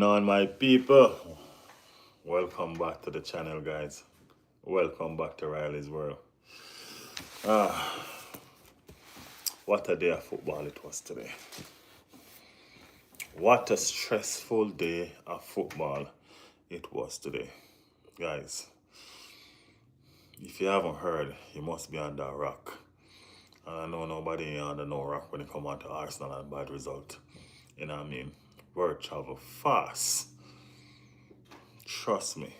On my people, welcome back to the channel, guys. Welcome back to Riley's World. What a day of football it was today. What a stressful day of football it was today. Guys, if you haven't heard, you must be under a rock. And I know nobody under no rock when it comes on to Arsenal and bad result. You know what I mean? Word travel fast. Trust me.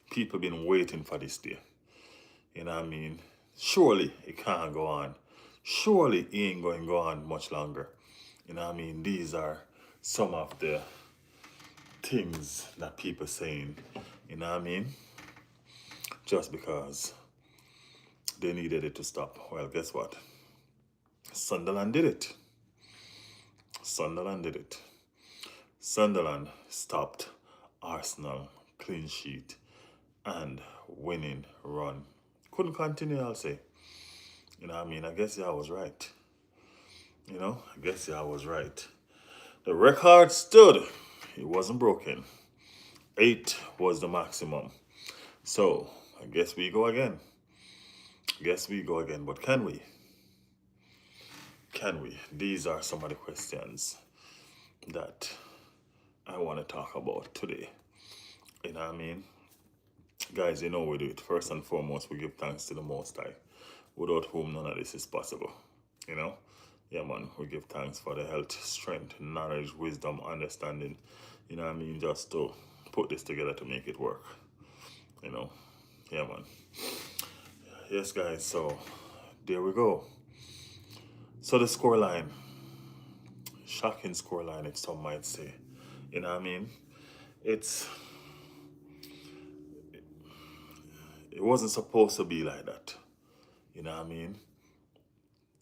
People been waiting for this day. You know what I mean? Surely it can't go on. Surely it ain't going to go on much longer. You know what I mean? These are some of the things that people saying. You know what I mean? Just because they needed it to stop. Well, guess what? Sunderland did it. Sunderland did it. Sunderland stopped Arsenal clean sheet and winning run. Couldn't continue, I'll say. You know what I mean? I guess I was right. I guess I was right. The record stood. It wasn't broken. 8 was the maximum. So, I guess we go again. But can we? Can we? These are some of the questions that I want to talk about today. You know what I mean? Guys, you know we do it. First and foremost, we give thanks to the Most High, without whom none of this is possible. You know? Yeah, man, we give thanks for the health, strength, knowledge, wisdom, understanding. You know what I mean? Just to put this together to make it work. You know? Yeah, man. Yes, guys, so there we go. So the scoreline. Shocking scoreline, if some might say. You know what I mean? It wasn't supposed to be like that. You know what I mean?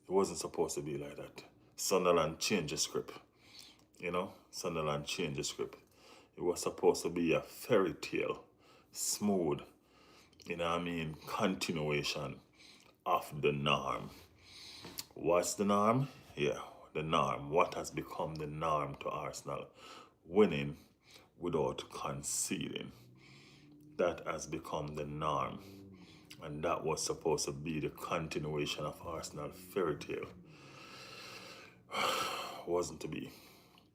It wasn't supposed to be like that. Sunderland changed the script. Sunderland changed the script. It was supposed to be a fairy tale, smooth, continuation of the norm. What's the norm? Yeah, the norm. What has become the norm to Arsenal? Winning without conceding. That has become the norm. And that was supposed to be the continuation of Arsenal fairy tale. Wasn't to be.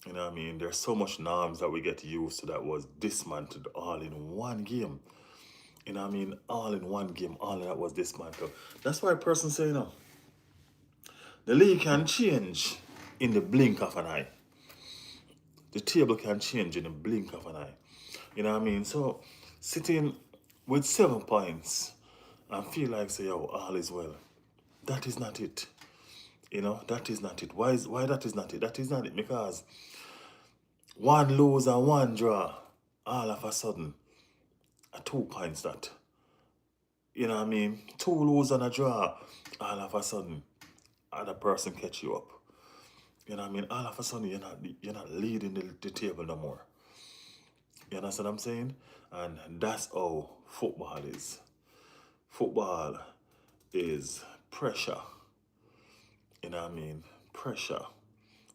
You know what I mean? There's so much norms that we get used to that was dismantled all in one game. You know what I mean? All in one game, all of that was dismantled. That's why a person say, the league can change in the blink of an eye. The table can change in the blink of an eye. You know what I mean? So, sitting with 7 points and feel like, say, all is well. That is not it. That is not it. Why that is not it? That is not it because one lose and one draw, all of a sudden, 2 points that. You know what I mean? 2 lose and a draw, all of a sudden, other person catch you up. You know what I mean? All of a sudden, you're not leading the table no more. You understand what I'm saying? And that's how football is. Football is pressure. You know what I mean? Pressure.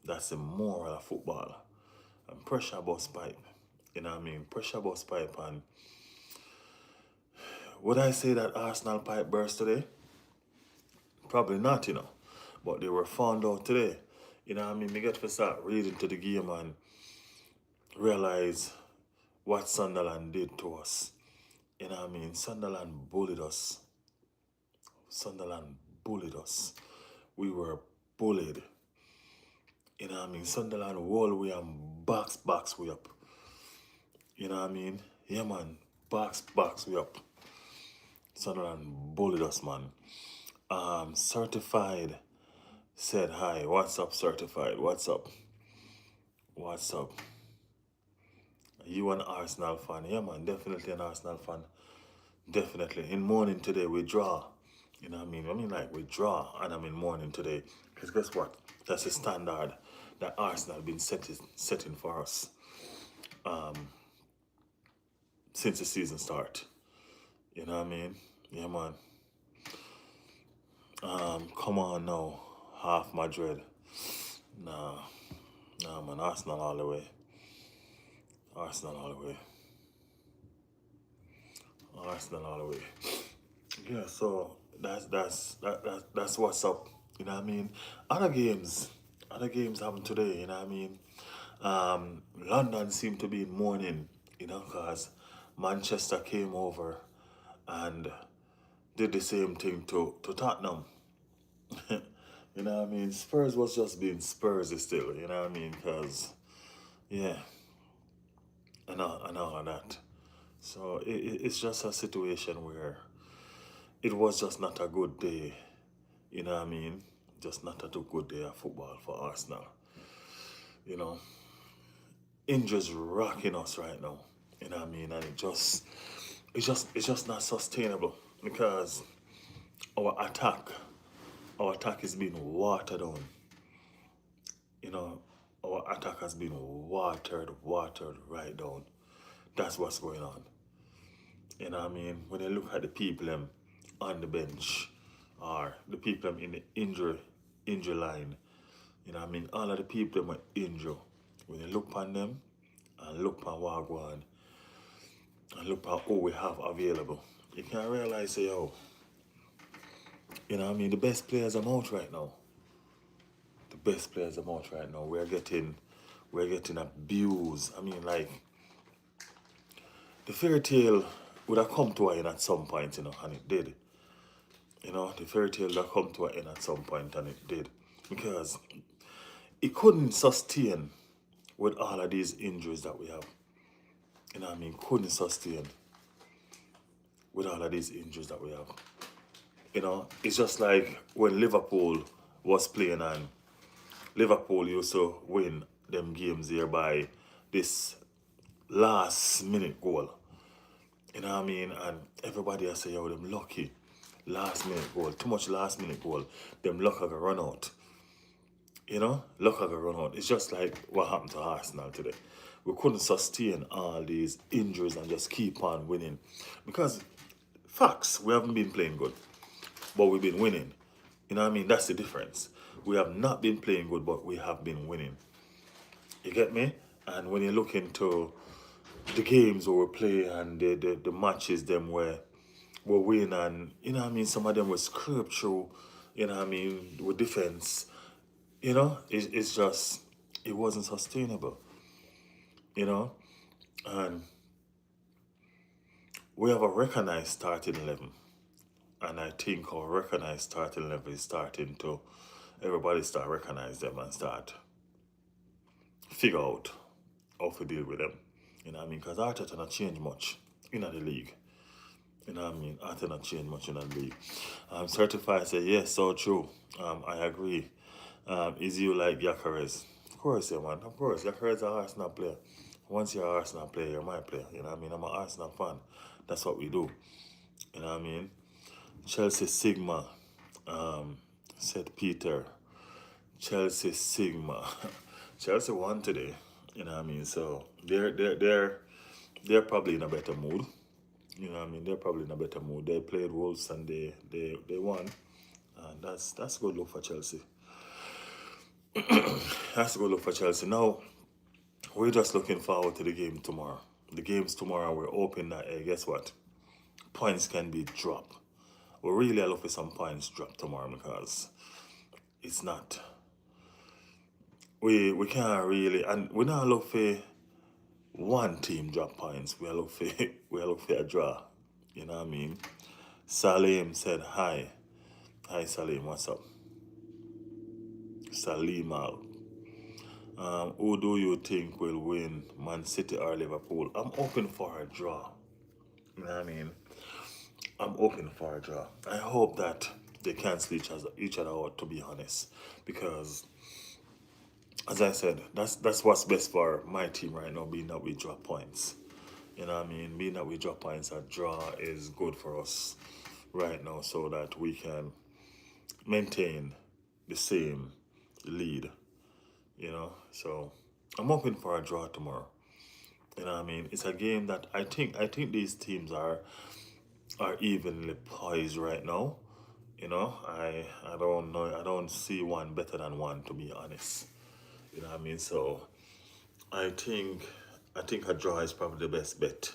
That's the moral of football. And pressure bust pipe. You know what I mean? Pressure bust pipe. And would I say that Arsenal pipe burst today? Probably not, But they were found out today. You know what I mean? We get to start reading to the game and realize what Sunderland did to us. You know what I mean? Sunderland bullied us. Sunderland bullied us. We were bullied. You know what I mean? Sunderland wall way and box way up. You know what I mean? Yeah, man. Box way up. Sunderland bullied us, man. Certified said hi. What's up, Certified? What's up? What's up? You an Arsenal fan? Yeah, man. Definitely an Arsenal fan. Definitely. In morning today, we draw. You know what I mean? We draw, and I'm in mourning today. Because guess what? That's a standard that Arsenal been setting for us since the season start. You know what I mean? Yeah, man. Come on now. Half Madrid. Nah, man. Arsenal all the way. Arsenal all the way. Arsenal all the way. Yeah, so that's what's up. You know what I mean? Other games happen today. You know what I mean? London seemed to be in mourning. You know, because Manchester came over and did the same thing to Tottenham. You know what I mean? Spurs was just being Spurs still. You know what I mean? Because yeah, and all of that. So it's just a situation where it was just not a good day. You know what I mean? Just not a good day of football for Arsenal. You know, injuries rocking us right now. You know what I mean? And it's just not sustainable because our attack, our attack is being watered down. You know, our attack has been watered right down. That's what's going on. You know what I mean? When you look at the people on the bench or the people in the injury line, you know what I mean? All of the people were injured. When you look on them and look on Wagwan and look at who we have available, you can realize, say, oh, you know what I mean? The best players are out right now. The best players are out right now. We're getting abused. I mean, like, the fairy tale would have come to an end at some point, you know, and it did. You know, the fairy tale would have come to an end at some point, and it did. Because it couldn't sustain with all of these injuries that we have. You know what I mean? Couldn't sustain with all of these injuries that we have. You know, it's just like when Liverpool was playing and Liverpool used to win them games here by this last minute goal. You know what I mean? And everybody has say, yo, them lucky. Last minute goal. Too much last minute goal. Them luck are gonna run out. You know? Luck are gonna run out. It's just like what happened to Arsenal today. We couldn't sustain all these injuries and just keep on winning. Because facts, we haven't been playing good. But we've been winning. You know what I mean? That's the difference. We have not been playing good, but we have been winning. You get me? And when you look into the games where we play and the matches them where we win and you know what I mean, some of them were scraped through, you know what I mean, with defense. You know, it's just it wasn't sustainable. You know? And we have a recognized starting 11. And I think our recognized starting 11 is starting to everybody start recognize them and start figure out how to deal with them. You know what I mean? Because Arteta not change much in the league. You know what I mean? Arteta not change much in the league. Certified say, yes, so true. I agree. Is you like Gyökeres? Of course, yeah, man. Of course. Gyökeres is an Arsenal player. Once you're an Arsenal player, you're my player. You know what I mean? I'm an Arsenal fan. That's what we do. You know what I mean? Chelsea Sigma, said Peter. Chelsea Sigma. Chelsea won today. You know what I mean? So they're probably in a better mood. You know what I mean? They're probably in a better mood. They played Wolves and they won. And that's a good look for Chelsea. That's a good look for Chelsea. Now we're just looking forward to the game tomorrow. The games tomorrow we're hoping that guess what? Points can be dropped. We really are looking for some points dropped tomorrow because it's not we can't really and we're not looking for one team drop points. We are looking for we are looking for a draw. You know what I mean? Salim said hi. Hi Salim, what's up? Salim Al. Who do you think will win, Man City or Liverpool? I'm open for a draw. You know what I mean? I'm open for a draw. I hope that they cancel each other out, to be honest, because as I said, that's what's best for my team right now, being that we drop points. You know what I mean? Being that we drop points, a draw is good for us right now, so that we can maintain the same lead. You know, so I'm hoping for a draw tomorrow. You know what I mean? It's a game that I think these teams are evenly poised right now. You know, I don't know. I don't see one better than one, to be honest. You know what I mean? So I think I think a draw is probably the best bet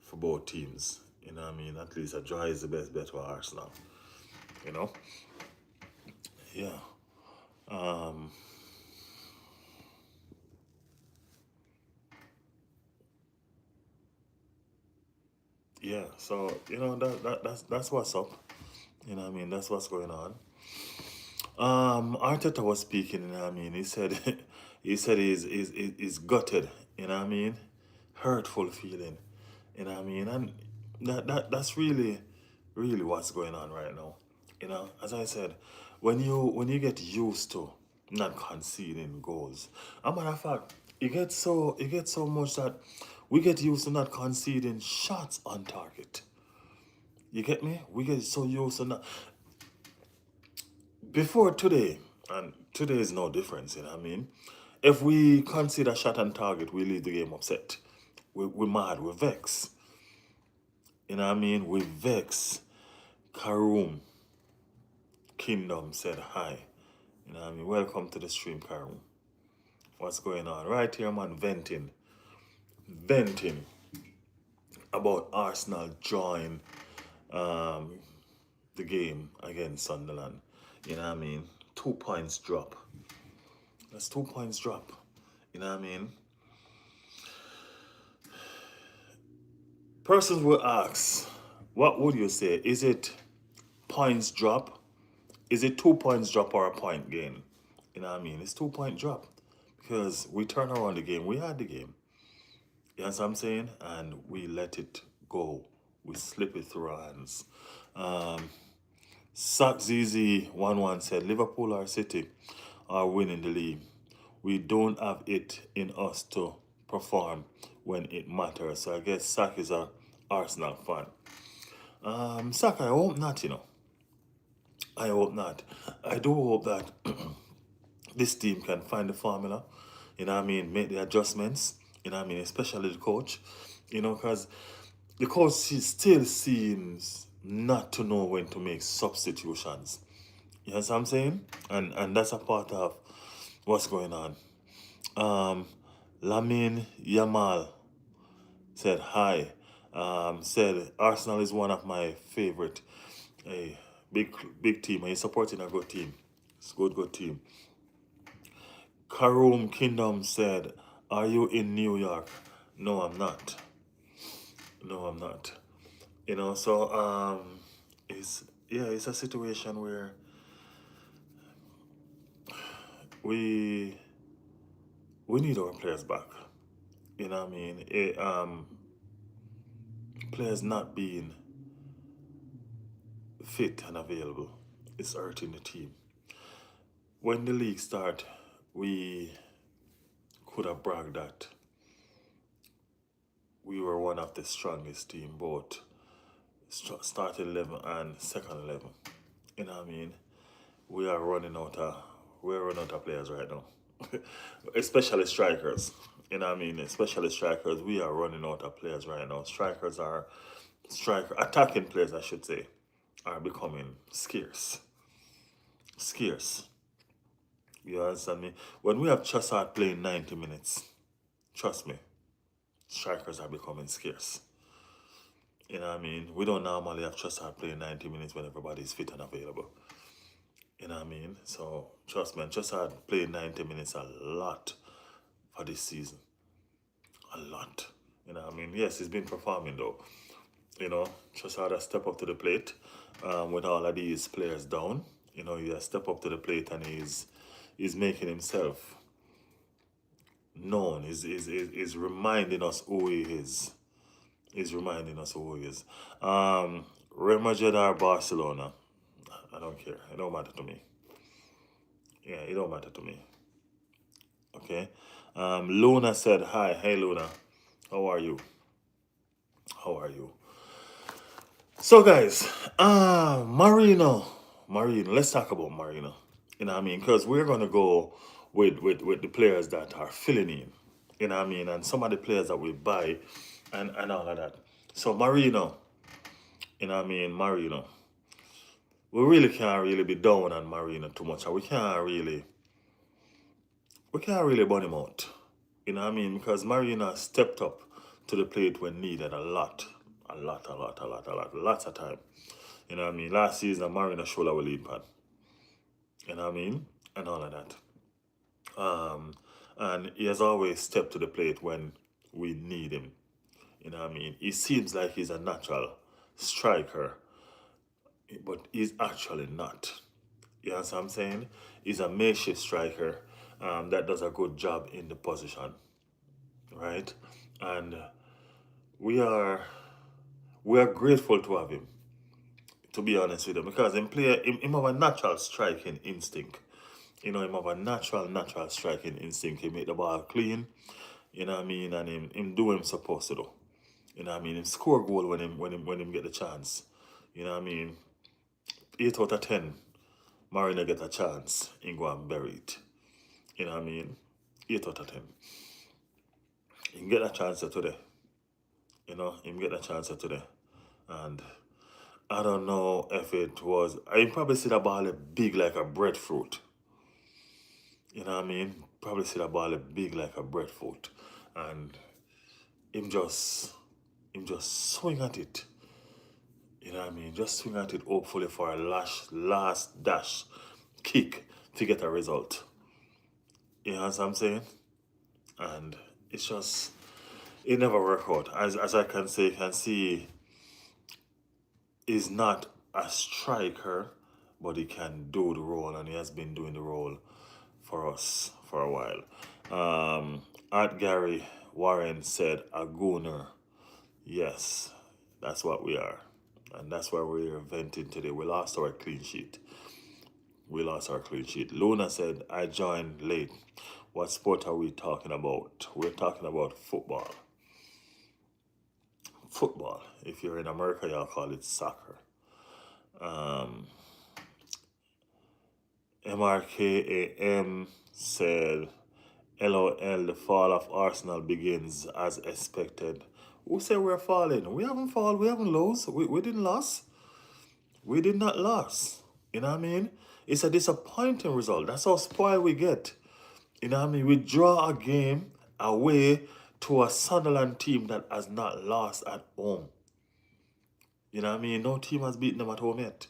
for both teams. You know what I mean? At least a draw is the best bet for Arsenal. You know? Yeah. Yeah. So, that's what's up. You know what I mean? That's what's going on. Arteta was speaking, you know what I mean? He said he's gutted, you know what I mean? Hurtful feeling, you know what I mean? And that's really, really what's going on right now. You know, as I said, when you get used to not conceding goals, a matter of fact, it gets so much that we get used to not conceding shots on target. You get me? We get so used to not before today, and today is no difference, you know what I mean? If we consider shot on target, we leave the game upset. We're mad, we're vexed. You know what I mean? We vex. Karoom Kingdom said hi. You know what I mean? Welcome to the stream, Karoom. What's going on? Right here, man, venting about Arsenal drawing um, the game against Sunderland. You know what I mean? 2 points drop. That's 2 points drop. You know what I mean? Persons will ask, what would you say? Is it points drop? Is it 2 points drop or a point gain? You know what I mean? It's 2 point drop because we turn around the game. We had the game. You know what I'm saying? And we let it go. We slip it through our hands. Sack ZZ11 said Liverpool or City are winning the league. We don't have it in us to perform when it matters. So I guess Sack is a Arsenal fan. Sack, I hope not, you know. I hope not. I do hope that this team can find the formula, you know what I mean, make the adjustments, you know what I mean, especially the coach, you know, because the coach still seems not to know when to make substitutions. You know what I'm saying? And that's a part of what's going on. Lamin Yamal said hi. Said Arsenal is one of my favorite. A big team. Are you supporting a good team? It's a good team. Karoom Kingdom said, are you in New York? No, I'm not. No, I'm not. You know, so it's a situation where we we need our players back. You know what I mean? Players not being fit and available is hurting the team. When the league start, we could have bragged that we were one of the strongest team, both starting 11 and second 11. You know what I mean? We are running out of players right now, especially strikers. You know what I mean? Especially strikers, we are running out of players right now. Attacking players, I should say, are becoming scarce. Scarce. You understand me? When we have Trossard playing 90 minutes, trust me, strikers are becoming scarce. You know what I mean? We don't normally have Trossard playing 90 minutes when everybody's fit and available. You know what I mean? So, trust me, Trossard playing 90 minutes a lot for this season. A lot. You know what I mean? Yes, he's been performing though. You know, Trossard has stepped up to the plate with all of these players down. You know, he has stepped up to the plate and he's making himself known. He's reminding us who he is. He's reminding us who he is. Real Madrid or Barcelona, I don't care. It don't matter to me. Yeah, it don't matter to me. Okay. Luna said hi. Hey Luna, how are you? How are you? So guys, Marino. Let's talk about Marino. You know what I mean? Because we're gonna go with the players that are filling in. You know what I mean? And some of the players that we buy and all of that. So Marino, you know what I mean? Marino. We really can't really be down on Marino too much. We can't really burn him out. You know what I mean? Because Marina stepped up to the plate when needed a lot. Lots of time. You know what I mean? Last season, Marina showed our lead pan. You know what I mean? And all of that. And he has always stepped to the plate when we need him. You know what I mean? He seems like he's a natural striker, but he's actually not. You know what I'm saying? He's a makeshift striker that does a good job in the position, right? And we are we are grateful to have him, to be honest with him, because him have a natural striking instinct. You know, him have a natural striking instinct. He make the ball clean, you know what I mean, and him do what him supposed to do. You know what I mean? Him score goal when him get the chance. You know what I mean? 8 out of 10, Marina get a chance, him go and bury it. You know what I mean? 8 out of 10. Him get a chance today. You know, him get a chance today. And I don't know if it was, I probably see the ball big like a breadfruit. You know what I mean? Probably see the ball big like a breadfruit. And him just swing at it. You know what I mean? Just swing at it hopefully for a last dash kick to get a result. You know what I'm saying? And it's just, it never worked out. As I can see, he's not a striker, but he can do the role, and he has been doing the role for us for a while. Art Gary Warren said, a gooner. Yes, that's what we are. And that's why we're venting today. We lost our clean sheet. Luna said, I joined late. What sport are we talking about? We're talking about football. Football. If you're in America, y'all call it soccer. MRKAM said, LOL, the fall of Arsenal begins as expected. Who said we're falling? We haven't fallen. We haven't lost. We didn't lose. We did not lose. You know what I mean? It's a disappointing result. That's how spoiled we get. You know what I mean? We draw a game away to a Sunderland team that has not lost at home. You know what I mean? No team has beaten them at home yet.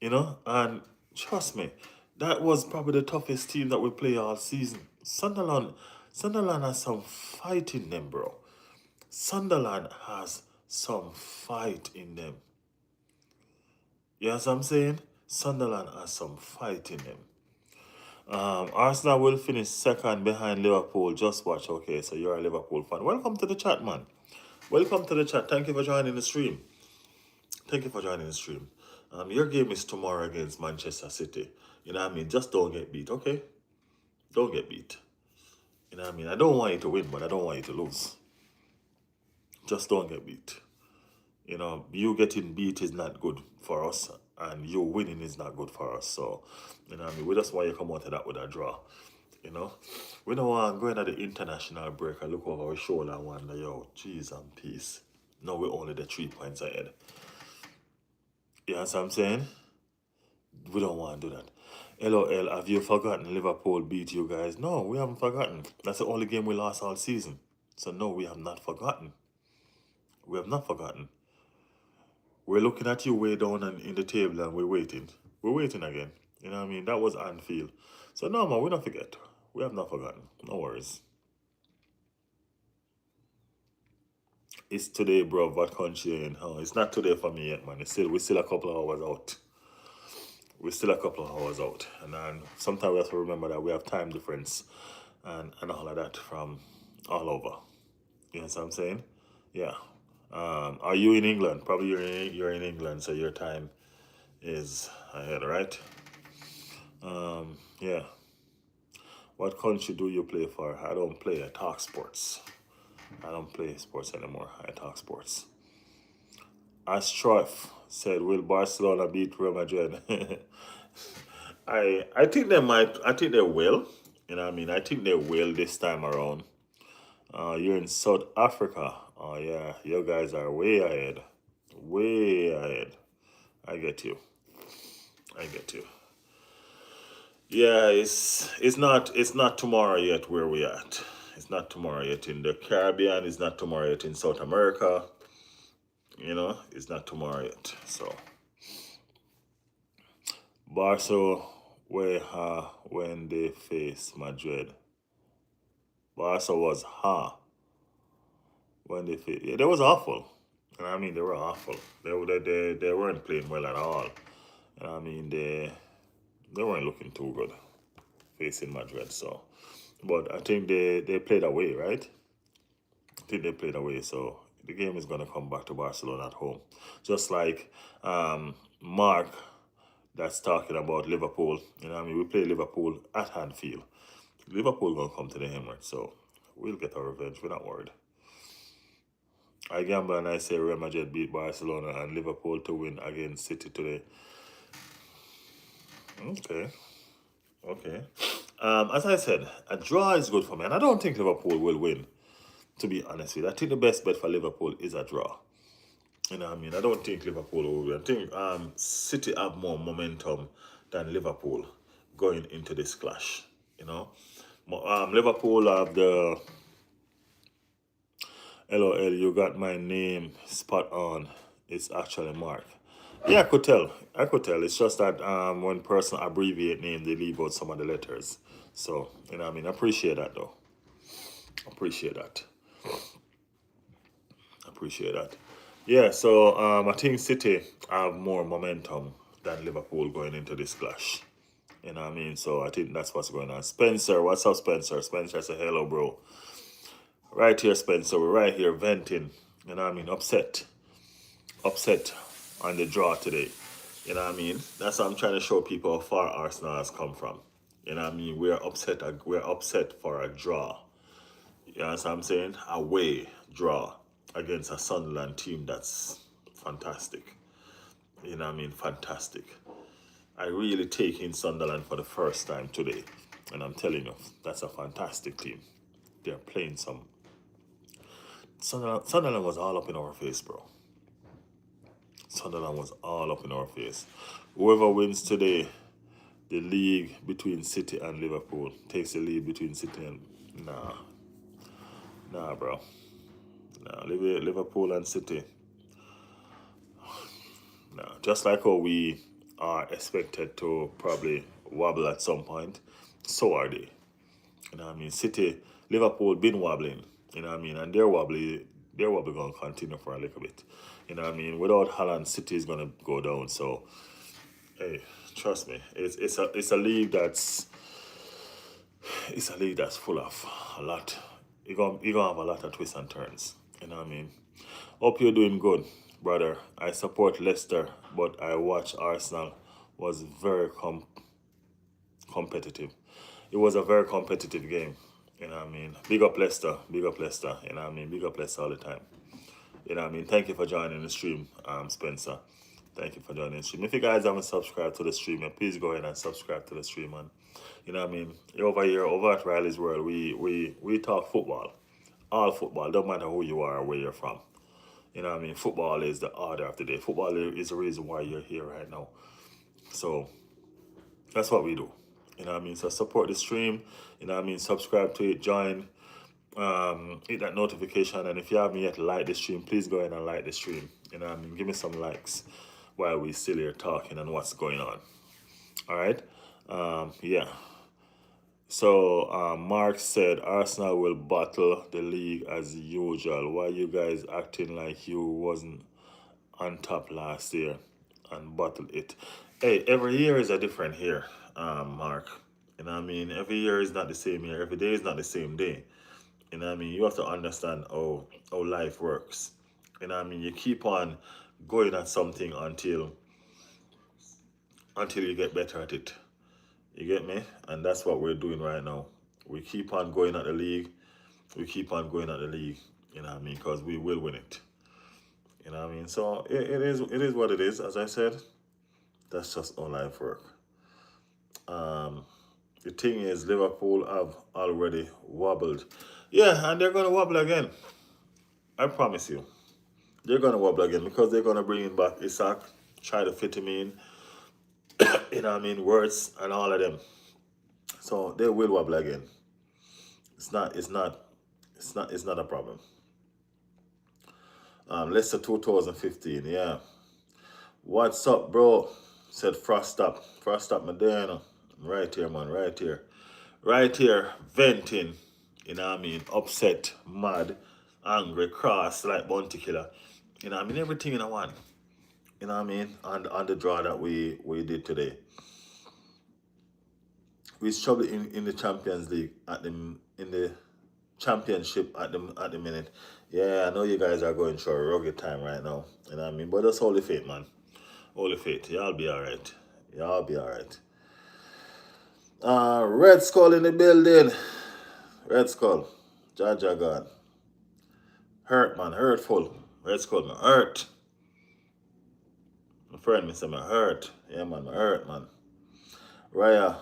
You know? And trust me, that was probably the toughest team that we play all season. Sunderland has some fight in them, bro. Sunderland has some fight in them. You know what I'm saying? Sunderland has some fight in them. Arsenal will finish second behind Liverpool. Just watch. Okay, so you're a Liverpool fan. Welcome to the chat, man. Welcome to the chat. Thank you for joining the stream. Your game is tomorrow against Manchester City. You know what I mean? Just don't get beat, okay? Don't get beat. You know what I mean? I don't want you to win, but I don't want you to lose. Just don't get beat. You know, you getting beat is not good for us, and you winning is not good for us. So, you know what I mean? We just want you to come out of that with a draw. You know? We don't want going at the international break and look over our shoulder and wonder, yo, jeez and peace. No, we're only the 3 points ahead. You know what I'm saying? We don't want to do that. LOL, have you forgotten Liverpool beat you guys? No, we haven't forgotten. That's the only game we lost all season. So no, we have not forgotten. We have not forgotten. We're looking at you way down in the table and we're waiting. We're waiting again. You know what I mean? That was Anfield. So no, man, we don't forget. We have not forgotten. No worries. It's today, bro. What country you in? Oh, it's not today for me yet, man. We're still a couple of hours out. And then sometimes we have to remember that we have time difference and all of that from all over. You know what I'm saying? Yeah. Are you in England? Probably you're in England, so your time is ahead, right? Yeah. What country do you play for? I don't play. I talk sports. I don't play sports anymore. I talk sports. Astrof said, will Barcelona beat Real Madrid? I think they might. I think they will. You know what I mean? I think they will this time around. You're in South Africa. Oh, yeah. You guys are way ahead. Way ahead. I get you. Yeah, it's not tomorrow yet where we at. It's not tomorrow yet in the Caribbean. It's not tomorrow yet in South America. It's not tomorrow yet. So, Barca when they face Madrid. Barca was when they faced. Yeah, they was awful. And I mean, they were awful. They weren't playing well at all. And I mean, they weren't looking too good facing Madrid. So, but I think they played away, right? I think they played away. So the game is gonna come back to Barcelona at home, just like Mark that's talking about Liverpool. We play Liverpool at Anfield. Liverpool gonna come to the Emirates, so we'll get our revenge. We're not worried. I gamble and I say Real Madrid beat Barcelona and Liverpool to win against City today. Okay. As I said, a draw is good for me, and I don't think Liverpool will win. To be honest with you, I think the best bet for Liverpool is a draw. I don't think Liverpool will win. I think City have more momentum than Liverpool going into this clash. Liverpool have the LOL. You got my name spot on. It's actually Mark. Yeah, I could tell. It's just that when person abbreviate name, they leave out some of the letters. So, I appreciate that though. Appreciate that. Yeah, so I think City have more momentum than Liverpool going into this clash. So I think that's what's going on. Spencer, what's up, Spencer? Spencer said, hello, bro. Right here, Spencer. We're right here venting. Upset on the draw today. That's what I'm trying to show people how far Arsenal has come from. We're upset. We're upset for a draw. You know what I'm saying? Away draw against a Sunderland team that's fantastic. Fantastic. I really take in Sunderland for the first time today. And I'm telling you, that's a fantastic team. They're playing some. Sunderland was all up in our face, bro. Sunderland was all up in our face. Whoever wins today, the league between City and Liverpool, takes the lead between City and... Nah, bro. Nah, Liverpool and City. Nah, just like how we are expected to probably wobble at some point, so are they. City, Liverpool been wobbling, and they're wobbly going to continue for a little bit. Without Haaland, City is going to go down. So, hey, trust me, it's a league that's full of a lot. You're gonna have a lot of twists and turns. Hope you're doing good, brother. I support Leicester, but I watch Arsenal was very competitive. It was a very competitive game. Big up Leicester. Big up Leicester. Big up Leicester all the time. Thank you for joining the stream, Spencer. Thank you for joining the stream. If you guys haven't subscribed to the stream, please go ahead and subscribe to the stream, man. Over here, over at Riley's World, we talk football. All football. Don't matter who you are or where you're from. Football is the order of the day. Football is the reason why you're here right now. So that's what we do. So support the stream. Subscribe to it, join, hit that notification, and if you haven't yet liked the stream, please go ahead and like the stream. Give me some likes while we still here talking and what's going on. All right. Yeah. So Mark said Arsenal will battle the league as usual. Why you guys acting like you wasn't on top last year and battled it? Hey, every year is a different year, Mark. Every year is not the same year. Every day is not the same day. You have to understand how life works. You keep on going at something until you get better at it. You get me? And that's what we're doing right now. We keep on going at the league. Because we will win it. So it is what it is. As I said, that's just how life works. The thing is, Liverpool have already wobbled. Yeah, and they're going to wobble again. I promise you. They're going to wobble again because they're going to bring in back Isaac, try to fit him in, Words and all of them. So they will wobble again. It's not It's not a problem. Leicester 2015, yeah. What's up, bro? Said Frost up. Frost up, my Dana. Right here, man, right here. Right here, venting, you know what I mean? Upset, mad, angry, cross, like Bounty Killer. You know what I mean? Everything in a one. You know what I mean? On the draw that we did today. We struggle in the Champions League in the championship at the minute. Yeah, I know you guys are going through a rugged time right now. You know what I mean? But that's holy faith, man. Holy faith. Y'all be alright. Y'all be alright. Red Skull in the building. Red Skull. Jaja God. Hurt, man. Hurtful. Red Skull, man. Hurt. My friend, me say me hurt. Yeah, man. Me hurt, man. Raya,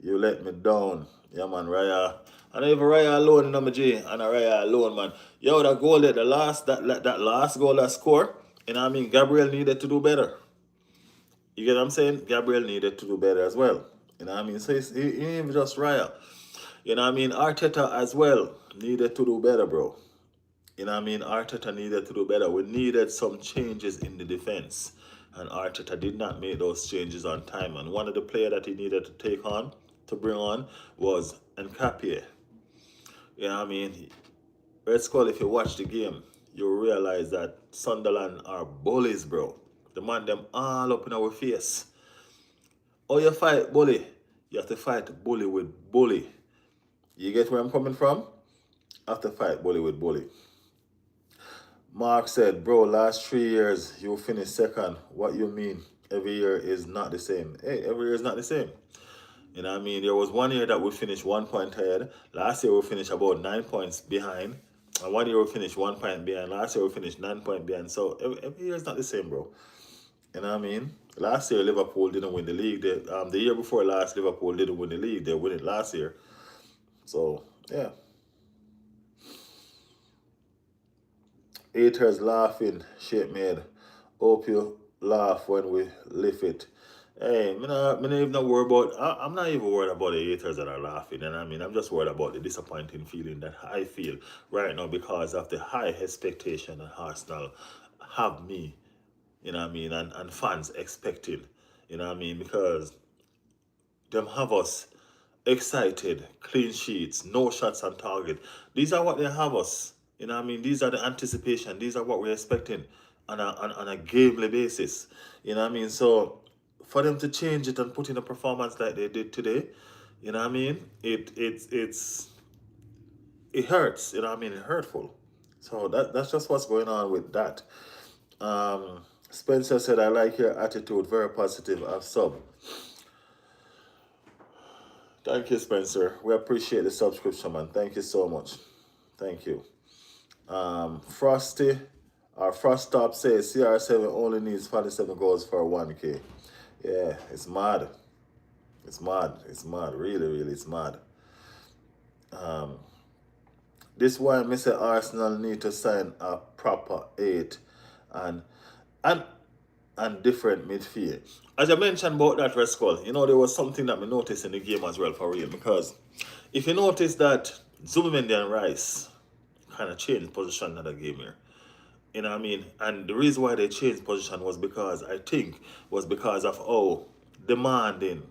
you let me down. Yeah, man. Raya. And even Raya alone, you know, my G. And Raya alone, man. Yo, that goal there, that last goal that score, you know what I mean? Gabriel needed to do better. You get what I'm saying? Gabriel needed to do better as well. You know what I mean? So he ain't just Raya. You know what I mean? Arteta as well needed to do better, bro. You know what I mean? Arteta needed to do better. We needed some changes in the defense. And Arteta did not make those changes on time. And one of the players that he needed to bring on, was Nkapie. You know what I mean? Red Skull, if you watch the game, you realize that Sunderland are bullies, bro. The man them all up in our face. Oh, you fight bully. You have to fight bully with bully. You get where I'm coming from? Have to fight bully with bully. Mark said, bro, last 3 years you finished second. What you mean? Every year is not the same. Hey, every year is not the same. You know what I mean? There was 1 year that we finished 1 point ahead. Last year we finished about 9 points behind. And 1 year we finished 1 point behind. Last year we finished 9 points behind. So every year is not the same, bro. You know what I mean? Last year Liverpool didn't win the league. The year before last, Liverpool didn't win the league. They won it last year. So, yeah. Haters laughing, shit made. Hope you laugh when we lift it. Hey, me not even worried about. I'm not even worried about the haters that are laughing. And I mean, I'm just worried about the disappointing feeling that I feel right now because of the high expectation that Arsenal have me. You know what I mean, and fans expecting. You know what I mean, because them have us excited, clean sheets, no shots on target. These are what they have us. You know what I mean? These are the anticipation. These are what we're expecting on a gamely basis. You know what I mean? So for them to change it and put in a performance like they did today, you know what I mean? It hurts. You know what I mean? It's hurtful. So that's just what's going on with that. Spencer said, I like your attitude, very positive. I've sub. Thank you, Spencer. We appreciate the subscription, man. Thank you so much. Thank you. Frosty, our Frost Top says CR7 only needs 47 goals for 1K. Yeah, it's mad. It's mad. It's mad. Really, really, it's mad. This why Mr. Arsenal need to sign a proper 8 and and and different midfield. As I mentioned about that Red Skull, you know, there was something that we noticed in the game as well for real. Because if you notice that Zubimendi and Rice kind of changed position in the game here. You know what I mean? And the reason why they changed position was because, I think, was because of how demanding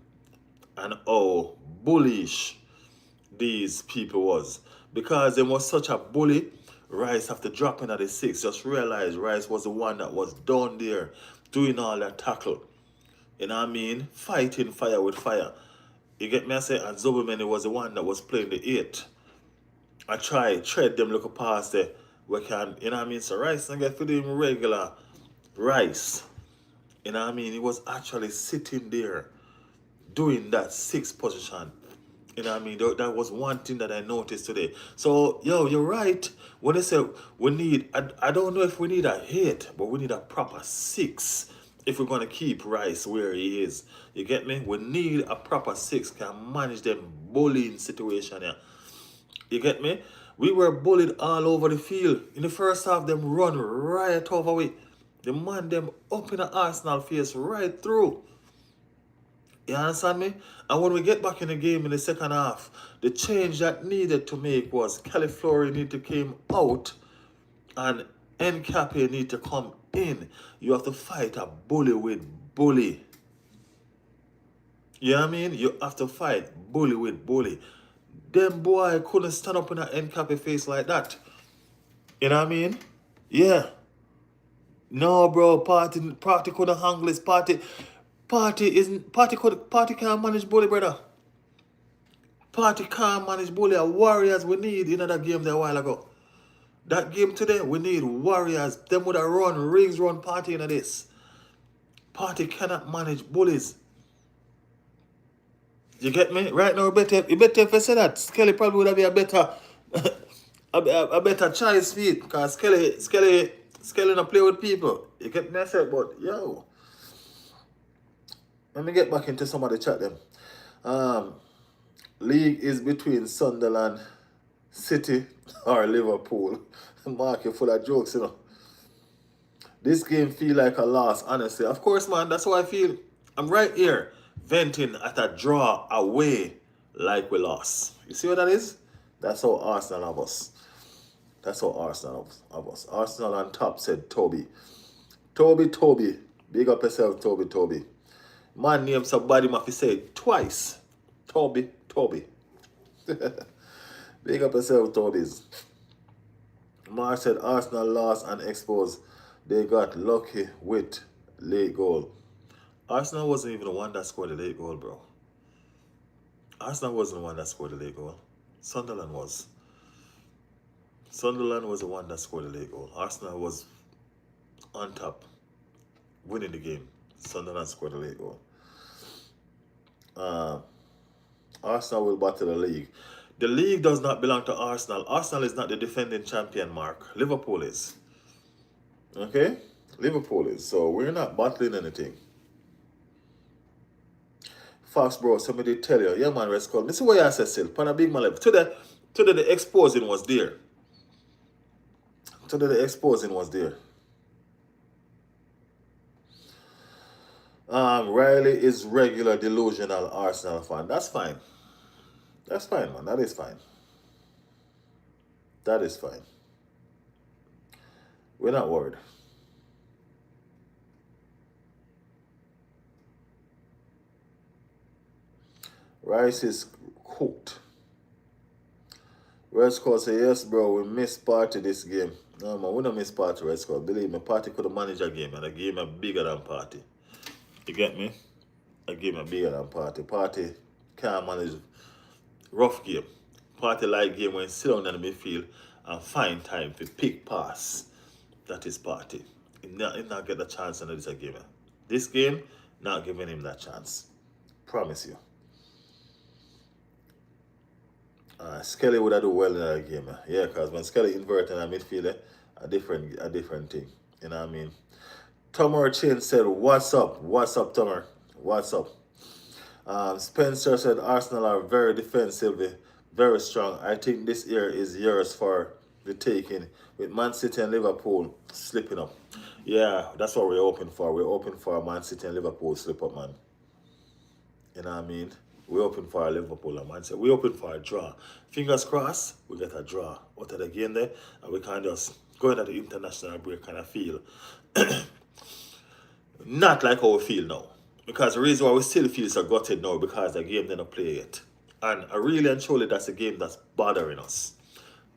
and how bullish these people was. Because they was such a bully, Rice have to drop in at the 6. Just realize Rice was the one that was down there doing all that tackle. You know what I mean? Fighting fire with fire. You get me? I say, and Zubimendi was the one that was playing the 8. I try tread them look past there. We can, you know what I mean? So Rice and get for the regular Rice. You know what I mean? He was actually sitting there doing that 6 position. You know what I mean? That was one thing that I noticed today. So, yo, you're right. When they say we need, I don't know if we need a 8, but we need a proper 6 if we're going to keep Rice where he is. You get me? We need a proper 6 can manage them bullying situation here. You get me? We were bullied all over the field. In the first half, them run right over we. The man them up in the Arsenal face right through. You understand me? And when we get back in the game in the second half, the change that needed to make was Califlori need to came out and Nkape need to come in. You have to fight a bully with bully. You know what I mean? You have to fight bully with bully. Them boy couldn't stand up in an Nkape face like that. You know what I mean? Yeah. No, bro. Party couldn't handle this. Party can't manage bully, brother. Party can't manage bully. Warriors we need in that game there a while ago. That game today, we need warriors. Them would have run party in this. Party cannot manage bullies. You get me? Right now, you better if I say that. Skelly probably would have been a better a better choice for it. Because Skelly not play with people. You get me? I said, but yo. Let me get back into some of the chat them. League is between Sunderland, City, or Liverpool. Mark, you're full of jokes, you know. This game feel like a loss, honestly. Of course, man, that's how I feel. I'm right here, venting at a draw away like we lost. You see what that is? That's how Arsenal have us. That's how Arsenal have us. Arsenal on top, said Toby. Toby. Big up yourself, Toby. Man named somebody must say it twice. Toby. Big up yourself, Tobies. Mark said Arsenal lost and exposed. They got lucky with late goal. Arsenal wasn't even the one that scored the late goal, bro. Arsenal wasn't the one that scored the late goal. Sunderland was. Sunderland was the one that scored the late goal. Arsenal was on top, winning the game. Sunderland scored the late goal. Arsenal will battle the league. The league does not belong to Arsenal. Arsenal is not the defending champion, Mark. Liverpool is. Okay? Liverpool is. So we're not battling anything. Fox, bro, somebody tell you. Yeah, man, rest call. This is what you say still. Pan a big man. Today the exposing was there. Riley is regular delusional Arsenal fan. That's fine. That's fine, man. That is fine. We're not worried. Rice is cooked. Red Skull say, yes, bro, we missed party this game. No, man, we don't miss party, Red Skull. Believe me, party could have managed a game, and a game is bigger than party. You get me? A game is bigger than party. Party can't manage rough game. Party like game when sit down in the midfield and find time to pick pass. That is party. He not get the chance in this game. This game, not giving him that chance. Promise you. Skelly would have do well in that game. Yeah, because when Skelly inverted in the midfield, a different thing. You know what I mean? Tomer Chin said, what's up? What's up, Tomer? What's up? Spencer said, Arsenal are very defensively, very strong. I think this year is yours for the taking, with Man City and Liverpool slipping up. Yeah, that's what we're hoping for. We're hoping for Man City and Liverpool slip up, man. You know what I mean? We're hoping for a Liverpool and Man City. We're hoping for a draw. Fingers crossed, we get a draw out of the game there, and we can just go into the international break kind of feel. Not like how we feel now. Because the reason why we still feel so gutted now because the game didn't play it. And I really and truly that's a game that's bothering us.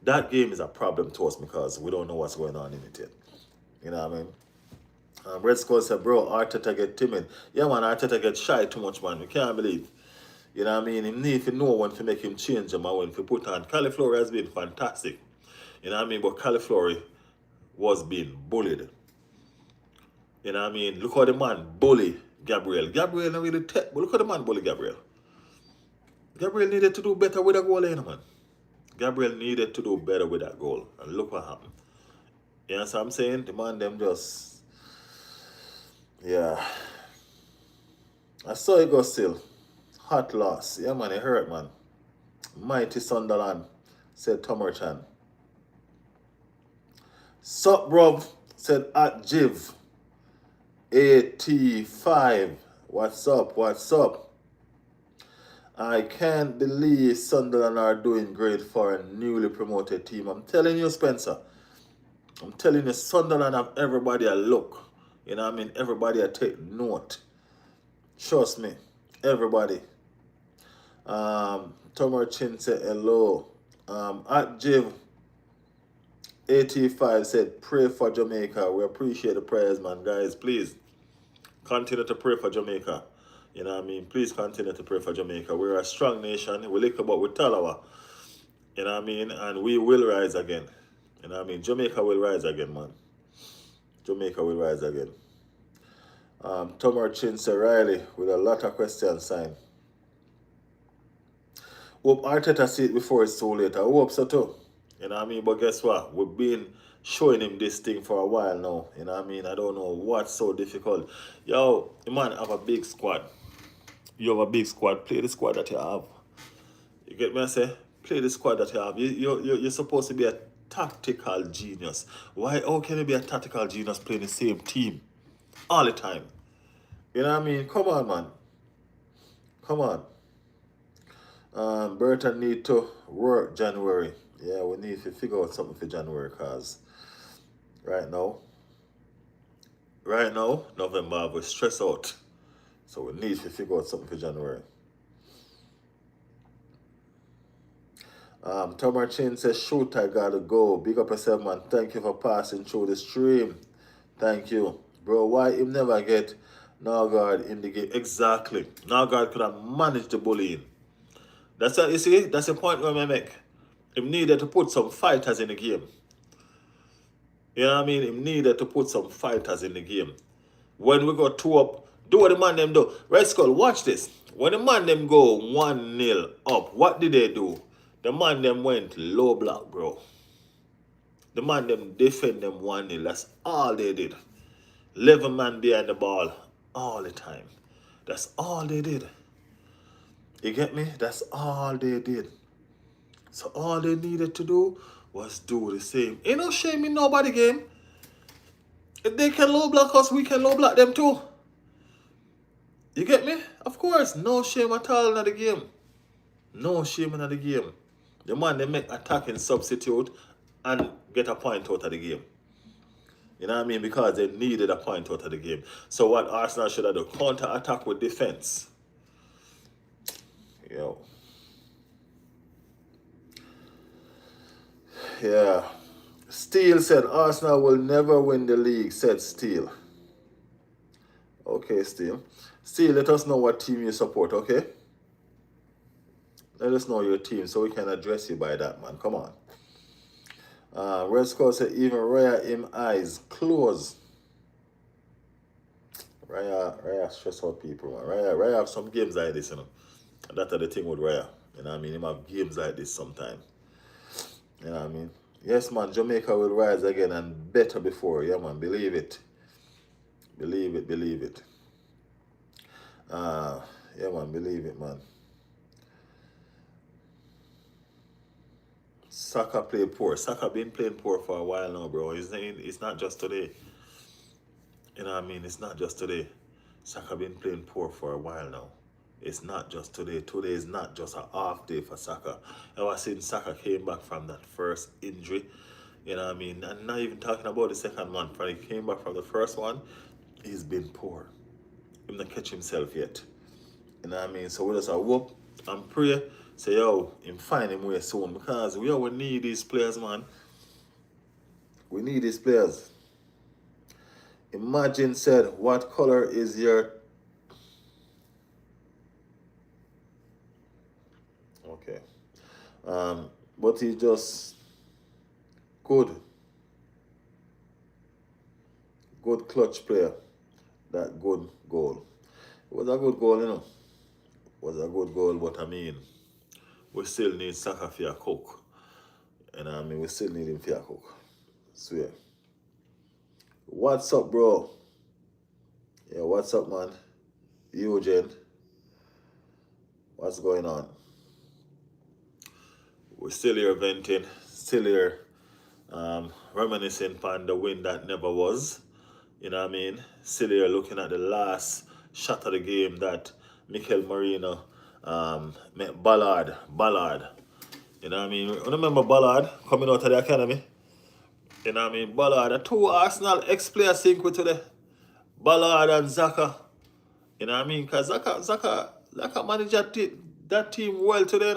That game is a problem to us because we don't know what's going on in it yet. You know what I mean? Red Skull said, bro, Arteta get timid. Yeah, man, Arteta get shy too much, man. We can't believe. You know what I mean? He need to know when to make him change him and when to put on. Califlori has been fantastic. You know what I mean? But Califlori was being bullied. You know what I mean? Look how the man bully Gabriel. Gabriel not really tech, but look how the man bully Gabriel. Gabriel needed to do better with that goal, you know, man. Gabriel needed to do better with that goal. And look what happened. You know what I'm saying? The man them just... Yeah. I saw it go still. Hot loss. Yeah, man, it hurt, man. Mighty Sunderland, said Tomerchan. Sup, bruv, said at Jiv. 85. What's up? I can't believe Sunderland are doing great for a newly promoted team. I'm telling you, Spencer. I'm telling you, Sunderland have everybody a look. You know what I mean? Everybody a take note. Trust me. Everybody. Tomer Chin said hello. At Jiv 85 said pray for Jamaica. We appreciate the prayers, man. Guys, please continue to pray for Jamaica. You know what I mean? Please continue to pray for Jamaica. We're a strong nation. We lick about with Talawa. You know what I mean? And we will rise again. You know what I mean? Jamaica will rise again, man. Jamaica will rise again. Tomer Chin said Riley with a lot of questions signed. Hope Arteta see it before it's too late. I hope so too. You know what I mean? But guess what? We've been showing him this thing for a while now. You know what I mean? I don't know what's so difficult. Yo, you man have a big squad. You have a big squad. Play the squad that you have. You get me? I say? Play the squad that you have. You're supposed to be a tactical genius. Why? How can you be a tactical genius playing the same team all the time? You know what I mean? Come on, man. Come on. Burton need to work January. Yeah, we need to figure out something for January because right now, November we're stressed out. So we need to figure out something for January. Tomer Chin says, shoot, I gotta go. Big up yourself, man. Thank you for passing through the stream. Thank you. Bro, why him never get Norgard in the game? Exactly. Norgard could have managed the bullying. That's what you see, that's the point where I make. Him needed to put some fighters in the game. You know what I mean? Him needed to put some fighters in the game. When we go 2 up, do what the man them do. Red Skull, watch this. When the man them go 1-0 up, what did they do? The man them went low block, bro. The man them defend them 1-0. That's all they did. 11 man behind the ball all the time. That's all they did. You get me? That's all they did. So all they needed to do was do the same. Ain't no shame in nobody game. If they can low block us, we can low block them too. You get me? Of course, no shame at all in the game. No shame in the game. The man, they make attacking substitute and get a point out of the game. You know what I mean? Because they needed a point out of the game. So what Arsenal should have done? Counter attack with defense. Yo. Yeah. Steele said Arsenal will never win the league, said Steele. Okay, Steele. Steele, let us know what team you support, okay? Let us know your team so we can address you by that, man. Come on. Red Skull said even Raya him eyes closed. Raya stress out people, man. Raya have some games like this, you know. That's the thing with Raya. You know what I mean? He have games like this sometimes. You know what I mean? Yes, man, Jamaica will rise again and better before. Yeah, man, believe it. Believe it, believe it. Yeah, man, believe it, man. Saka play poor. Saka been playing poor for a while now, bro. It's not just today. You know what I mean? It's not just today. Saka been playing poor for a while now. It's not just today. Today is not just an off day for Saka. Ever since Saka came back from that first injury, you know what I mean? And not even talking about the second one. When he came back from the first one, he's been poor. He not catch himself yet. You know what I mean? So we just hope and pray. Say, yo, him find him way soon. Because we need these players, man. We need these players. Imagine said, what color is your... Okay. But he just... Good clutch player. That good goal. It was a good goal, you know. It was a good goal, but I mean... We still need Saka for a cook. And I mean, we still need him for a cook. Swear. What's up, bro? Yeah, what's up, man? Eugene. What's going on? We're still here venting. Still here reminiscing on the win that never was. You know what I mean? Still here looking at the last shot of the game that Mikel Merino Ballard. You know what I mean? Remember Ballard coming out of the academy? You know what I mean? Ballard, the two Arsenal ex-players sync with today. Ballard and Zaka. You know what I mean? Because Zaka managed that team well today.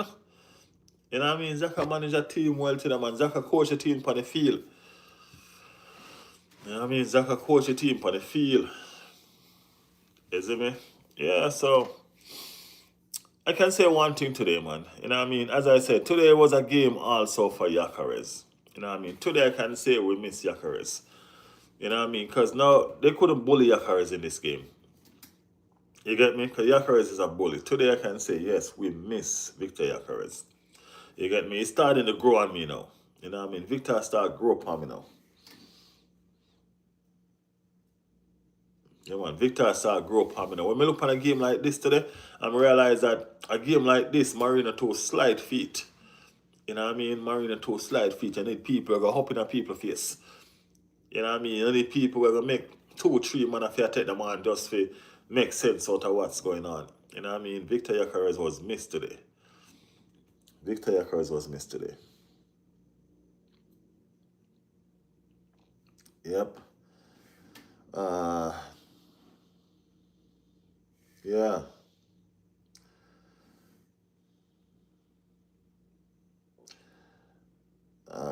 You know what I mean? Zaka managed that team well today, man. Zaka coached the team on the field. You know what I mean? Zaka coached the team on the field. You see me? Yeah, so I can say one thing today, man. You know what I mean? As I said, today was a game also for Yakares. You know what I mean? Today I can say we miss Yakares. You know what I mean? Because now they couldn't bully Yakares in this game. You get me? Because Yakares is a bully. Today I can say, yes, we miss Victor Yakares. You get me? He's starting to grow on me now. You know what I mean? Victor start grow upon me now. Yeah, man. Victor start grow upon me now. When I look at a game like this today, I realize that a game like this, Marina to slide feet. You know what I mean? Marina to slide feet. You need people who are hopping at people's face. You know what I mean? You need people who are make 2-3 man if you take them on just to make sense out of what's going on. You know what I mean? Victor Yakares was missed today. Victor Yakares was missed today. Yep. Yeah.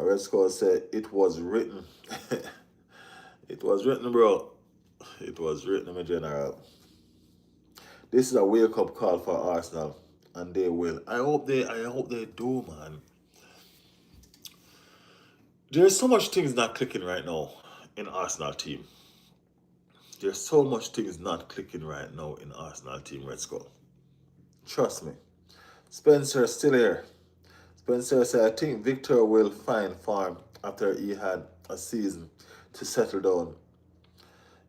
Red Skull said it was written. It was written, bro. It was written, my general. This is a wake-up call for Arsenal, and they will. I hope they do, man. There's so much things not clicking right now in Arsenal team. There's so much things not clicking right now in Arsenal team, Red Skull. Trust me. Spencer still here. Spencer said, I think Victor will find form after he had a season to settle down.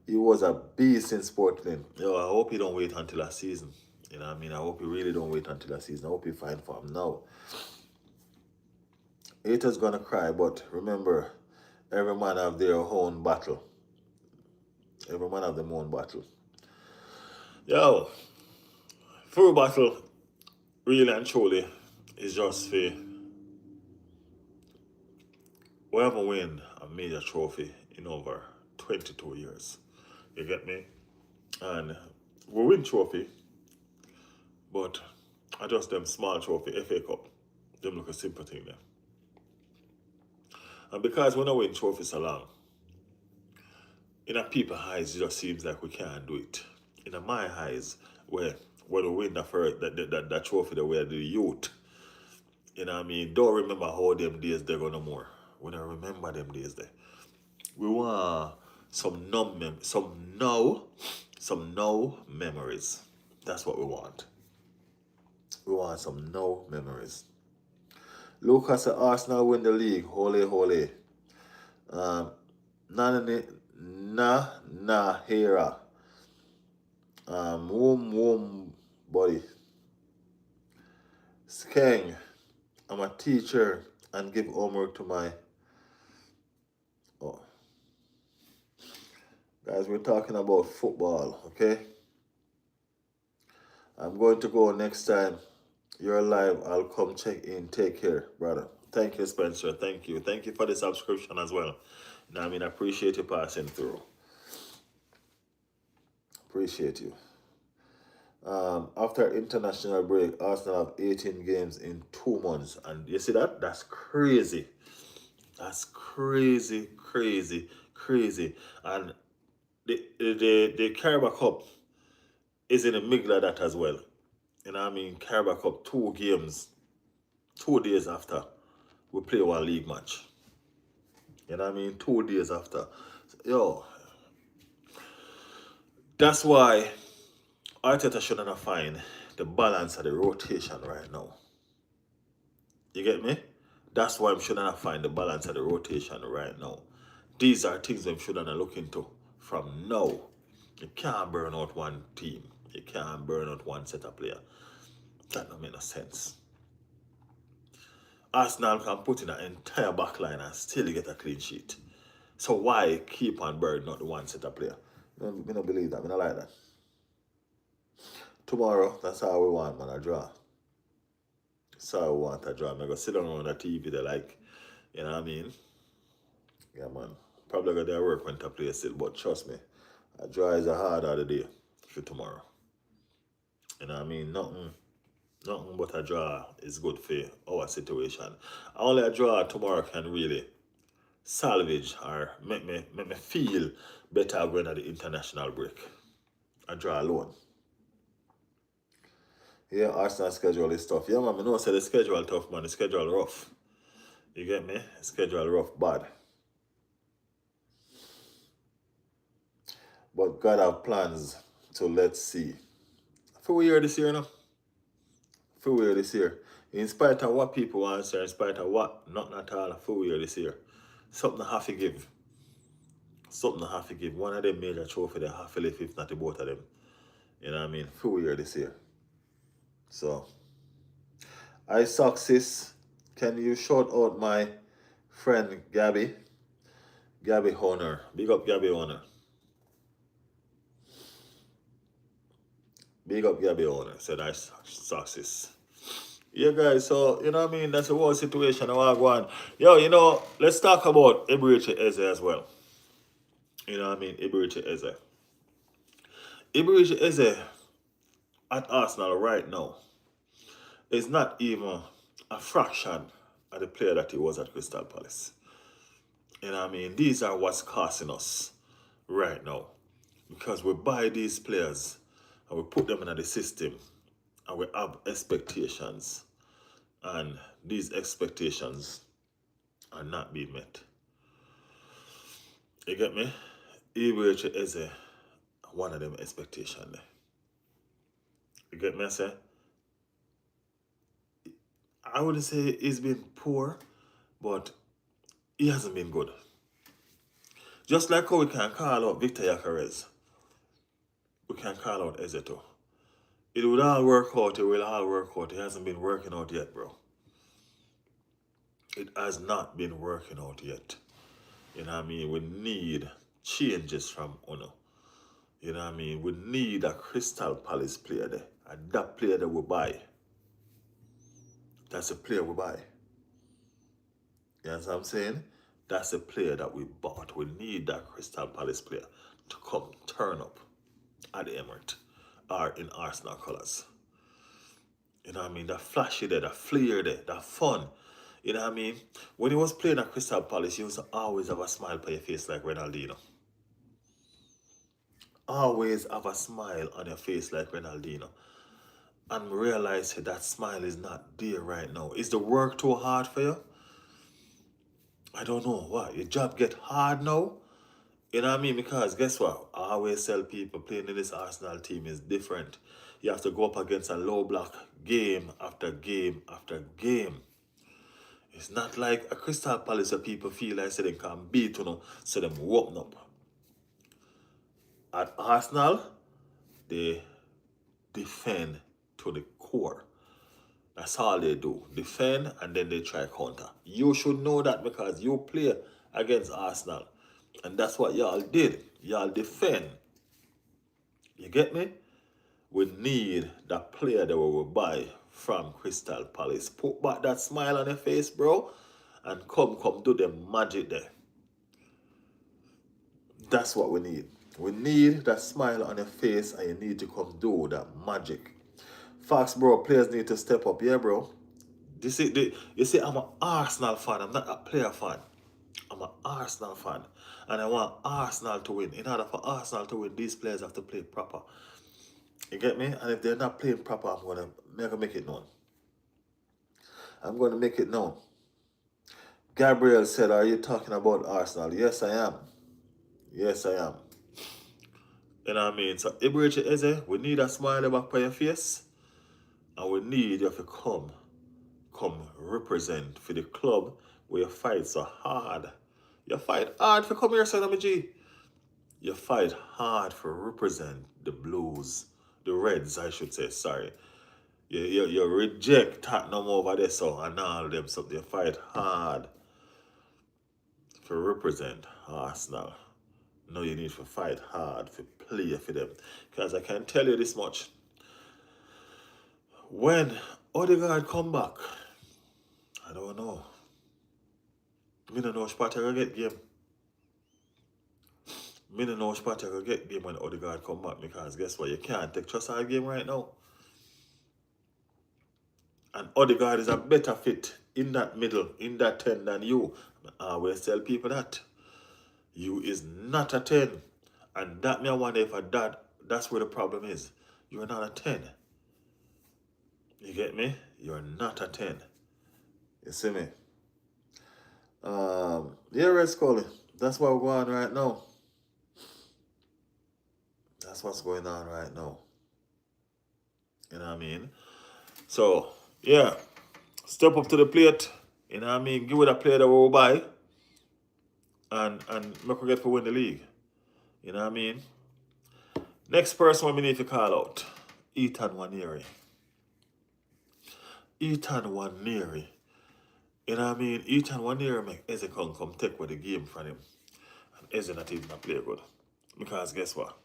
He was a beast in Sporting. Yo, I hope he don't wait until a season. You know what I mean? I hope he really don't wait until a season. I hope he find form now. Haters gonna cry, but remember, every man have their own battle. Every man have their own battle. Yo, full battle, really and truly, is just for we haven't won a major trophy in over 22 years. You get me? And we win trophy, but I just them small trophy, FA Cup. Them look a simple thing there. And because we don't win trophies so long, in a people's eyes, it just seems like we can't do it. In my eyes, where when we win that trophy that we are the youth, you know what I mean? Don't remember how them days they're gonna more. We don't remember them days there. We want some no memories. That's what we want. We want some no memories. Lucas at Arsenal win the league. Holy, holy. Hera. Womb, buddy. Skeng. I'm a teacher and give homework to my. Oh. Guys, we're talking about football, okay? I'm going to go next time. You're live. I'll come check in. Take care, brother. Thank you, Spencer. Thank you. Thank you for the subscription as well. Now, I mean, I appreciate you passing through. Appreciate you. After international break, Arsenal have 18 games in 2 months. And you see that? That's crazy. That's crazy, crazy, crazy. And the Carabao Cup is in the middle of that as well. You know what I mean? Carabao Cup, 2 games, 2 days after we play one league match. You know what I mean? 2 days after. Yo, that's why Arteta shouldn't find the balance of the rotation right now. You get me? That's why I'm shouldn't find the balance of the rotation right now. These are things I'm shouldn't look into from now. You can't burn out one team. You can't burn out one set of players. That don't make no sense. Arsenal can put in an entire back line and still get a clean sheet. So why keep on burning out the one set of player? I don't believe that. I don't like that. Tomorrow, that's how we want, man. A draw. So I want a draw. I'm going to sit down on the TV there like, you know what I mean? Yeah, man. Probably got their work when to play still, but trust me, a draw is a hard of the day for tomorrow. You know what I mean? Nothing but a draw is good for our situation. Only a draw tomorrow can really salvage or make me feel better going at the international break. A draw alone. Yeah, Arsenal schedule is tough. Yeah, man, I know I said the schedule tough, man. The schedule rough. You get me? Schedule rough, bad. But God have plans, so let's see. For we year this year, no? For we year this year. In spite of what people want to say, in spite of what, nothing at all, for we year this year. Something I have to give. Something I have to give. One of them major trophy they have to lift, if not the both of them. You know what I mean? For year this year. So, I success. Can you shout out my friend Gabby? Gabby Honor. Big up Gabby Honor. Big up Gabby Honor. Said I success. Yeah, guys, so, you know what I mean? That's the whole situation I want to go on. Yo, let's talk about Eberechi Eze as well. You know what I mean? Eberechi Eze. Eberechi Eze at Arsenal right now is not even a fraction of the player that he was at Crystal Palace. You know what I mean? These are what's costing us right now. Because we buy these players and we put them in the system and we have expectations. And these expectations are not being met. You get me? Eberechi Eze, one of them expectations. You get me? I say? I wouldn't say he's been poor, but he hasn't been good. Just like how we can call out Victor Yacarez, we can call out Eze too. It would all work out, it will all work out. It hasn't been working out yet, bro. It has not been working out yet. You know what I mean? We need changes from Uno. You know what I mean? We need a Crystal Palace player there. And that player that we buy. That's a player we buy. You know what I'm saying? That's a player that we bought. We need that Crystal Palace player to come turn up at the Emirates or in Arsenal colours. You know what I mean? That flashy there, that flair there, that fun. You know what I mean? When he was playing at Crystal Palace, he used to always have a smile on your face like Ronaldinho. Always have a smile on your face like Ronaldinho. And realize that smile is not there right now. Is the work too hard for you? I don't know. What? Your job get hard now? You know what I mean? Because guess what? I always tell people playing in this Arsenal team is different. You have to go up against a low block game after game after game. It's not like a Crystal Palace where people feel like they can beat, so them open up. At Arsenal, they defend to the core. That's all they do. Defend and then they try counter. You should know that because you play against Arsenal. And that's what y'all did. Y'all defend. You get me? We need that player that we will buy from Crystal Palace. Put back that smile on your face, bro. And come do the magic there. That's what we need. We need that smile on your face and you need to come do that magic. Facts, bro. Players need to step up. Yeah, bro. You see, I'm an Arsenal fan. I'm not a player fan. I'm an Arsenal fan. And I want Arsenal to win. In order for Arsenal to win, these players have to play proper. You get me? And if they're not playing proper, I'm going to make it known. I'm going to make it known. Gabriel said, are you talking about Arsenal? Yes, I am. Yes, I am. You know what I mean? So, Eberechi Eze, we need a smile back on your face. And we need you to come represent for the club where you fight so hard. You fight hard for come here, son of a G. You fight hard for represent the Blues, the Reds, I should say, sorry. You reject Tottenham over there, so, and all them, so you fight hard for represent Arsenal. No, you need to fight hard to play for them. Because I can tell you this much. When Odegaard come back. I don't know. Me don't know which part I gonna get game. Me don't know which part I gonna get game when Odegaard come back, because guess what? You can't take Trossard game right now. And Odegaard is a better fit in that middle, in that 10 than you. I always tell people that. You is not a 10. And that me I wonder if that's where the problem is. You're not a 10. You get me? You're not a 10. You see me? Yeah, Red Scully. That's what we're going on right now. That's what's going on right now. You know what I mean? So, yeah. Step up to the plate. You know what I mean? Give it a player that we'll buy. And make we get to win the league. You know what I mean? Next person we need to call out. Ethan Waneri. Ethan Waneri. You know what I mean? Ethan Waneri make Eze come take away the game from him. And Eze not even play good. Because guess what?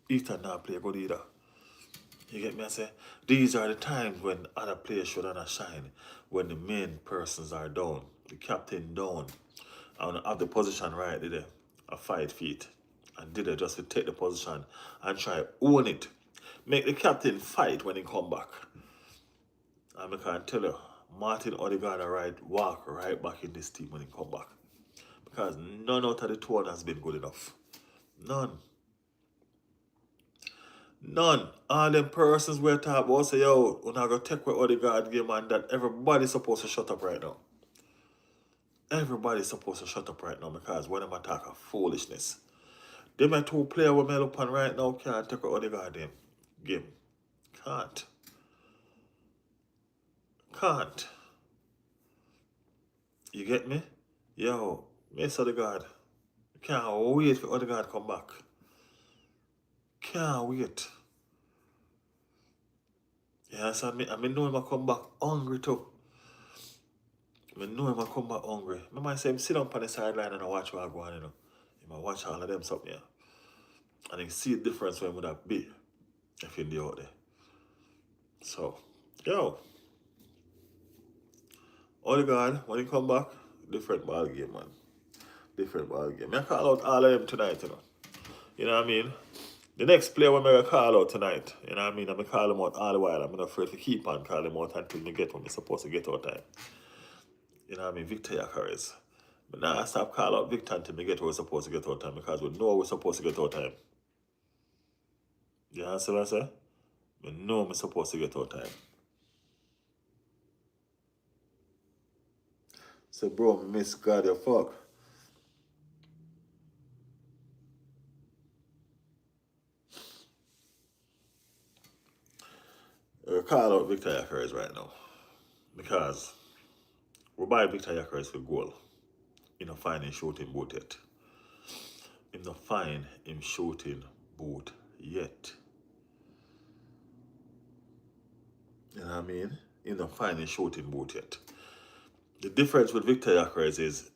Ethan not play good either. You get me? I say, these are the times when other players should not shine. When the main persons are down. The captain down. And have the position right, did they? A 5 feet. And did they just to take the position and try own it. Make the captain fight when he come back. And I can tell you, Martin Odegaard walk right back in this team when he come back. Because none out of the two has been good enough. None. None. All them persons we're talking about say, yo, we're not going to take away Odegaard game, and that everybody's supposed to shut up right now. Everybody's supposed to shut up right now, because when I'm talking foolishness. Them are two players we may look on right now can't take away Odegaard game. Can't. Can't. You get me? Yo, Miss Odegaard. Can't wait for Odegaard to come back. Can't wait. Yeah, so I know him I come back hungry too. I know him I come back hungry. I might say him sit down on the sideline and I watch what I go on, you know. He might watch all of them something, yeah. And you see the difference when would that be if you're out there. So, yo. Odegaard, when he come back, different ball game, man. Different ball game. I call out all of them tonight, you know. You know what I mean? The next player I'm going to call out tonight, you know what I mean? I'm going to call him out all the while. I'm not afraid to keep on calling him out until I get when I'm supposed to get out time. You know what I mean? Victor Yakares. But now I stop calling out Victor until I get where we're supposed to get out time, because we know we're supposed to get out time. You understand what I say? We know we're supposed to get out time. So, bro, miss God, your fuck. We'll call out Victor Yakares right now. Because we buy Victor Yakares for goal. You know, find him shooting boot yet. Him not find him shooting boot yet. You know what I mean? Him not find him shooting boot yet. The difference with Victor Yakares is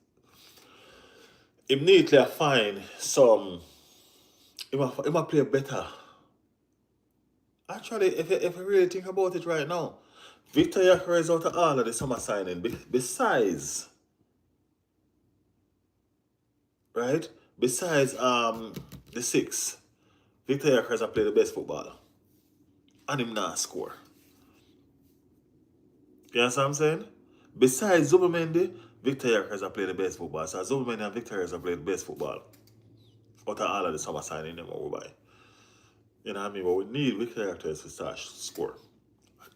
him need to find some. He might play better. Actually, if you really think about it right now, Victor Yakares out of all of the summer signing, besides, right? Besides the 6, Victor Yakares have played the best football. And him not score. You understand what I'm saying? Besides Zubomendi, Victor Yakares have played the best football. So Zubomendi and Victor Yakares have played the best football. Out of all of the summer signing them what we buy. You know what I mean? But we need Victor Yakares to start score.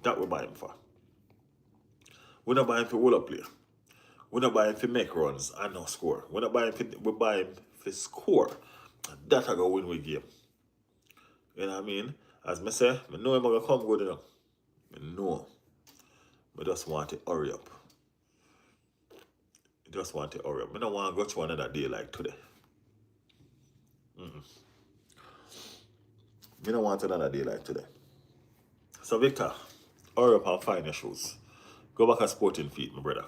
That we buy him for. We're not buying for roll-up play. We're not buying for make runs and no score. We're not buying for, we're buying for score. And that I go win with game. You know what I mean? As I say, I know I'm going to come good enough. I know. I just want to hurry up. I just want to hurry up. I don't want to go through another day like today. I don't want another day like today. So Victor, hurry up and find your shoes. Go back at Sporting Feet, my brother.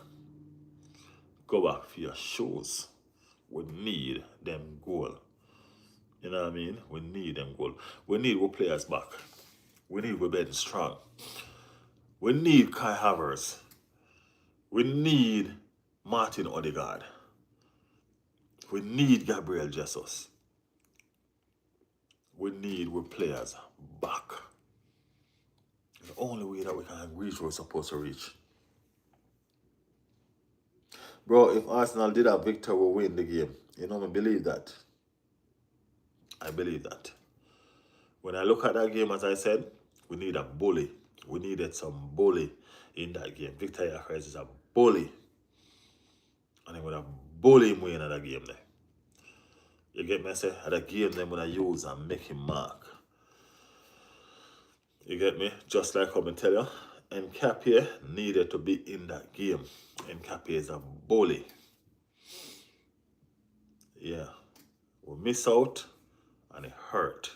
Go back for your shoes. We need them goal. You know what I mean? We need them goal. We need our players back. We need we bench strong. We need Kai Havertz. We need Martin Odegaard. We need Gabriel Jesus. We need our players back. The only way that we can reach where we're supposed to reach. Bro, if Arsenal did have Victor, we'll win the game. You know, I believe that. I believe that. When I look at that game, as I said, we need a bully. We needed some bully in that game. Victor Gyokeres is a bully. And I'm going to bully him in that game there. You get me? I say, at a game them when I use and make him mark. You get me? Just like I'm tell you, Nkapie needed to be in that game. Nkapie is a bully. Yeah. We miss out and it hurt.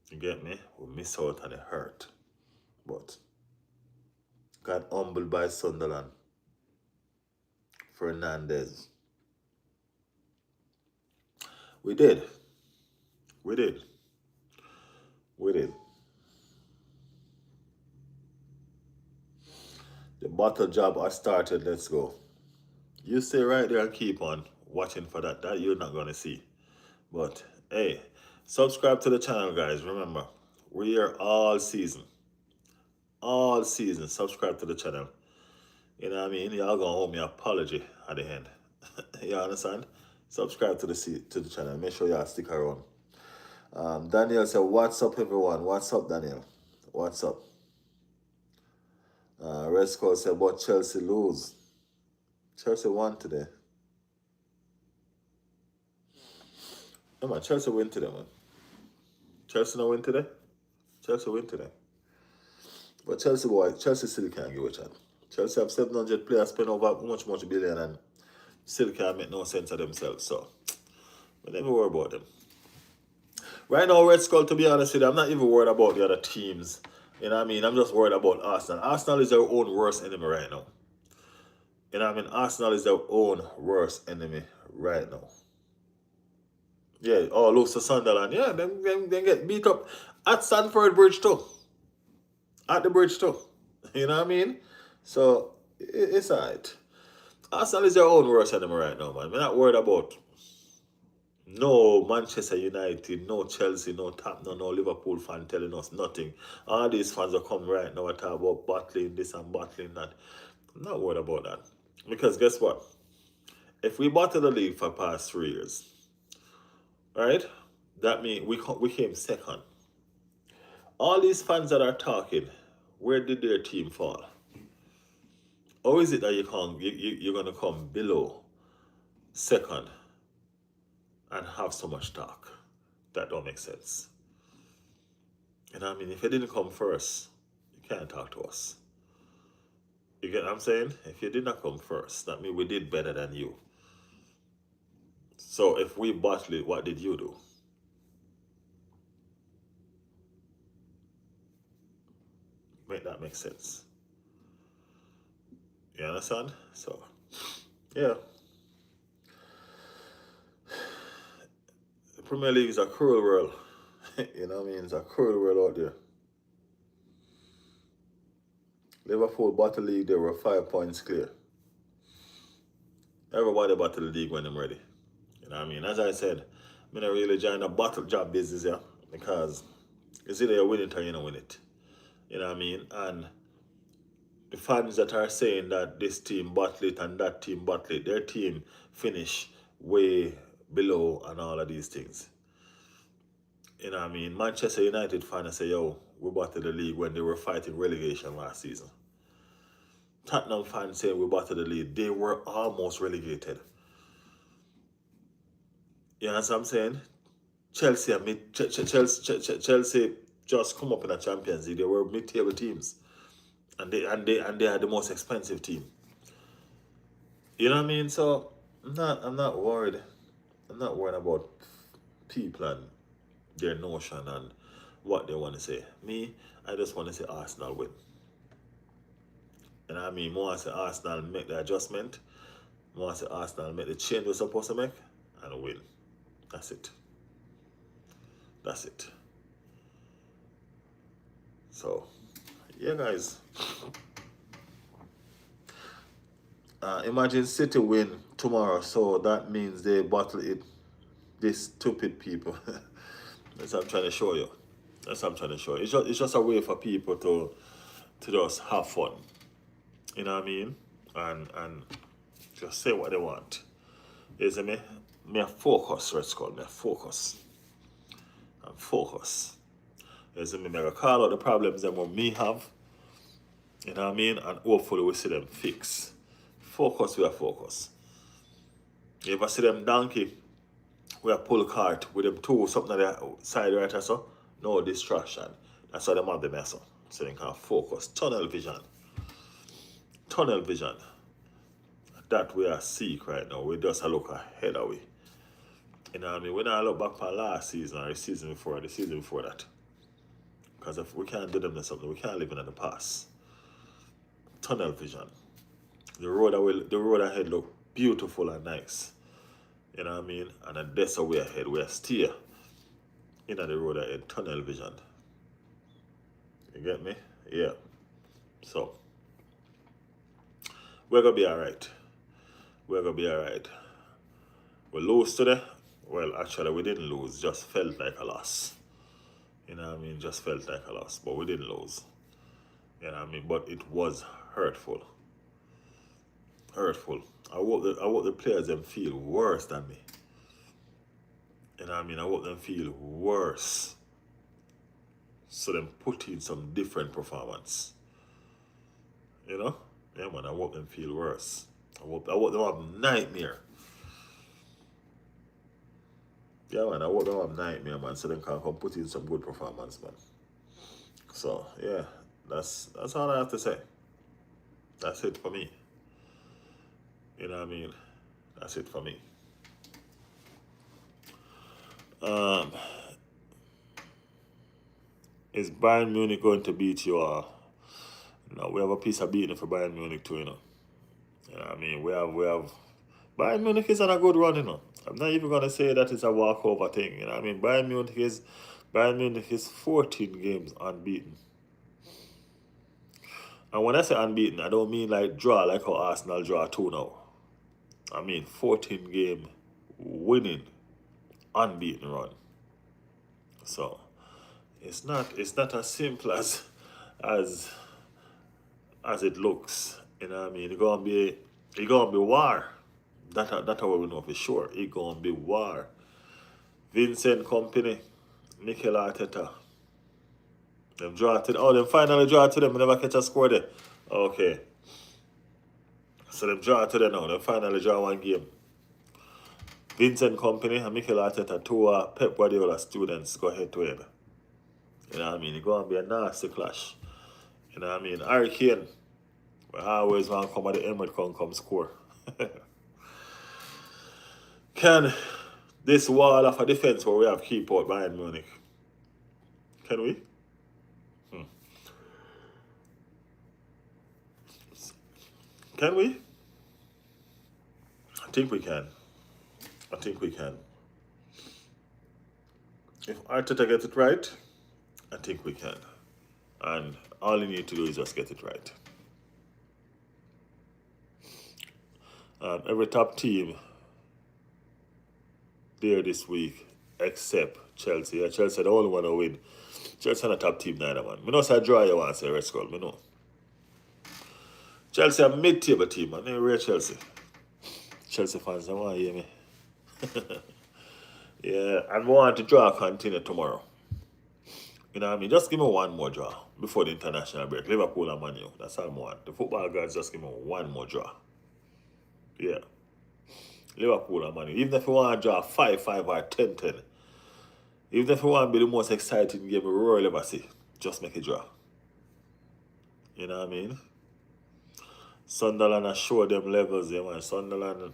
You get me? We miss out and it hurt. But got humbled by Sunderland. Fernandez. We did. We did. We did. The bottle job I started. Let's go. You stay right there and keep on watching for that. That you're not going to see. But, hey, subscribe to the channel, guys. Remember, we're here all season. All season. Subscribe to the channel. You know what I mean? Y'all going to owe me an apology at the end. You understand? Subscribe to the channel. Make sure y'all stick around. Daniel said, what's up, everyone? What's up, Daniel? What's up? Resco said, but Chelsea lose. Chelsea won today. No, man, Chelsea win today, man. Chelsea not win today? Chelsea win today. But Chelsea still can't give a chance. Chelsea have 700 players spend over much billion and still can't make no sense of themselves. So, but never worry about them. Right now, Red Skull, to be honest with you, I'm not even worried about the other teams. You know what I mean? I'm just worried about Arsenal. Arsenal is their own worst enemy right now. You know what I mean? Arsenal is their own worst enemy right now. Yeah, oh, lose to Sunderland. Yeah, them get beat up at Stamford Bridge too. At the bridge too. You know what I mean? So, it's alright. Arsenal is their own worst enemy right now, man. We're not worried about no Manchester United, no Chelsea, no Tottenham, no Liverpool fan telling us nothing. All these fans are coming right now and talk about battling this and battling that. I'm not worried about that. Because guess what? If we battle the league for past 3 years, right? That means we came second. All these fans that are talking, where did their team fall? Or is it that you're going to come below second and have so much talk? That don't make sense. You know what I mean? If you didn't come first, you can't talk to us. You get what I'm saying? If you did not come first, that means we did better than you. So if we battled it, what did you do? Make that make sense. You understand? So, yeah. The Premier League is a cruel world. You know what I mean? It's a cruel world out there. Liverpool battle league, they were 5 points clear. Everybody battle the league when they're ready. You know what I mean? As I said, I'm not really join the battle job business here because it's either you win it or you don't win it. You know what I mean? And the fans that are saying that this team battle it and that team battle it, their team finish way below and all of these things. You know what I mean? Manchester United fans say, yo, we battled the league when they were fighting relegation last season. Tottenham fans say we battled the league. They were almost relegated. You know what I'm saying? Chelsea just come up in a Champions League. They were mid-table teams. And they had the most expensive team. You know what I mean? So I'm not worried. I'm not worried about people and their notion and what they want to say. Me, I just want to say Arsenal win. You know what I mean? More want to say Arsenal make the adjustment. More want to say Arsenal make the change we're supposed to make and win. That's it. That's it. So, Yeah, guys. Imagine City win tomorrow, so that means they bottle it. These stupid people. That's what I'm trying to show you. That's what I'm trying to show you. It's just a way for people to just have fun. You know what I mean? And just say what they want. You see me? Me a focus, let's call me a focus. I'm focus. You see me? I call out the problems that me have. You know what I mean? And hopefully we see them fix. Focus, we are focus. You ever see them donkey? We are pull cart with them two, something on the side right or so? No distraction. That's why them have the mess up. So they can focus. Tunnel vision. Tunnel vision. That we are seek right now. We just a look ahead of we. You know what I mean? When I look back for last season or the season before that. Because if we can't do them something, we can't live in the past. Tunnel vision. The road ahead look beautiful and nice. You know what I mean? And that's the way ahead. We are steer in the road ahead. Tunnel vision. You get me? Yeah. So we're gonna be alright. We're gonna be alright. We lose today. Well, actually, we didn't lose. Just felt like a loss. You know what I mean? Just felt like a loss, but we didn't lose. You know what I mean? But it was hurtful. Hurtful. I hope the players them feel worse than me. You know what I mean? I hope them feel worse. So them put in some different performance. You know? Yeah, man, I hope them feel worse. I hope them have nightmare. Yeah, man, I hope them have nightmare, man, so they can come put in some good performance, man. So, yeah, that's all I have to say. That's it for me. You know what I mean? That's it for me. Is Bayern Munich going to beat you? No, we have a piece of beating for Bayern Munich too, you know. You know what I mean? We have Bayern Munich is on a good run, you know. I'm not even gonna say that it's a walkover thing, you know what I mean? Bayern Munich is 14 games unbeaten. And when I say unbeaten, I don't mean like draw like how Arsenal draw 2 now. I mean 14 game winning unbeaten run. So it's not as simple as it looks. You know what I mean? It's gonna be war. That's how we know for sure. It's gonna be war. Vincent Company, Mikel Arteta. Them finally draw to them, never catch a score there. Okay. So them draw to them now, them finally draw one game. Vincent Company and Mikel Arteta, two Pep Guardiola students go head to head. You know what I mean? It's gonna be a nasty clash. You know what I mean? Harry Kane, we always want to come at the Emirates come score. Can this wall of a defense where we have keep out Bayern Munich? Can we? Can we? I think we can. I think we can. If Arteta gets it right, I think we can. And all you need to do is just get it right. Every top team there this week except Chelsea. Yeah, Chelsea the only one to win. Chelsea not a top team neither, man. I know say draw you want to say Red Skull, I know. Chelsea a mid-table team, man. They rate Chelsea. Chelsea fans don't want to hear me. Yeah, and we want to draw continue tomorrow. You know what I mean? Just give me one more draw before the international break. Liverpool and Man U. That's all I want. The football guys just give me one more draw. Yeah. Liverpool and Man U. Even if you want to draw 5-5 or 10-10. Even if you want to be the most exciting game we will ever see, just make a draw. You know what I mean? Sunderland has showed them levels, yeah, man. Sunderland,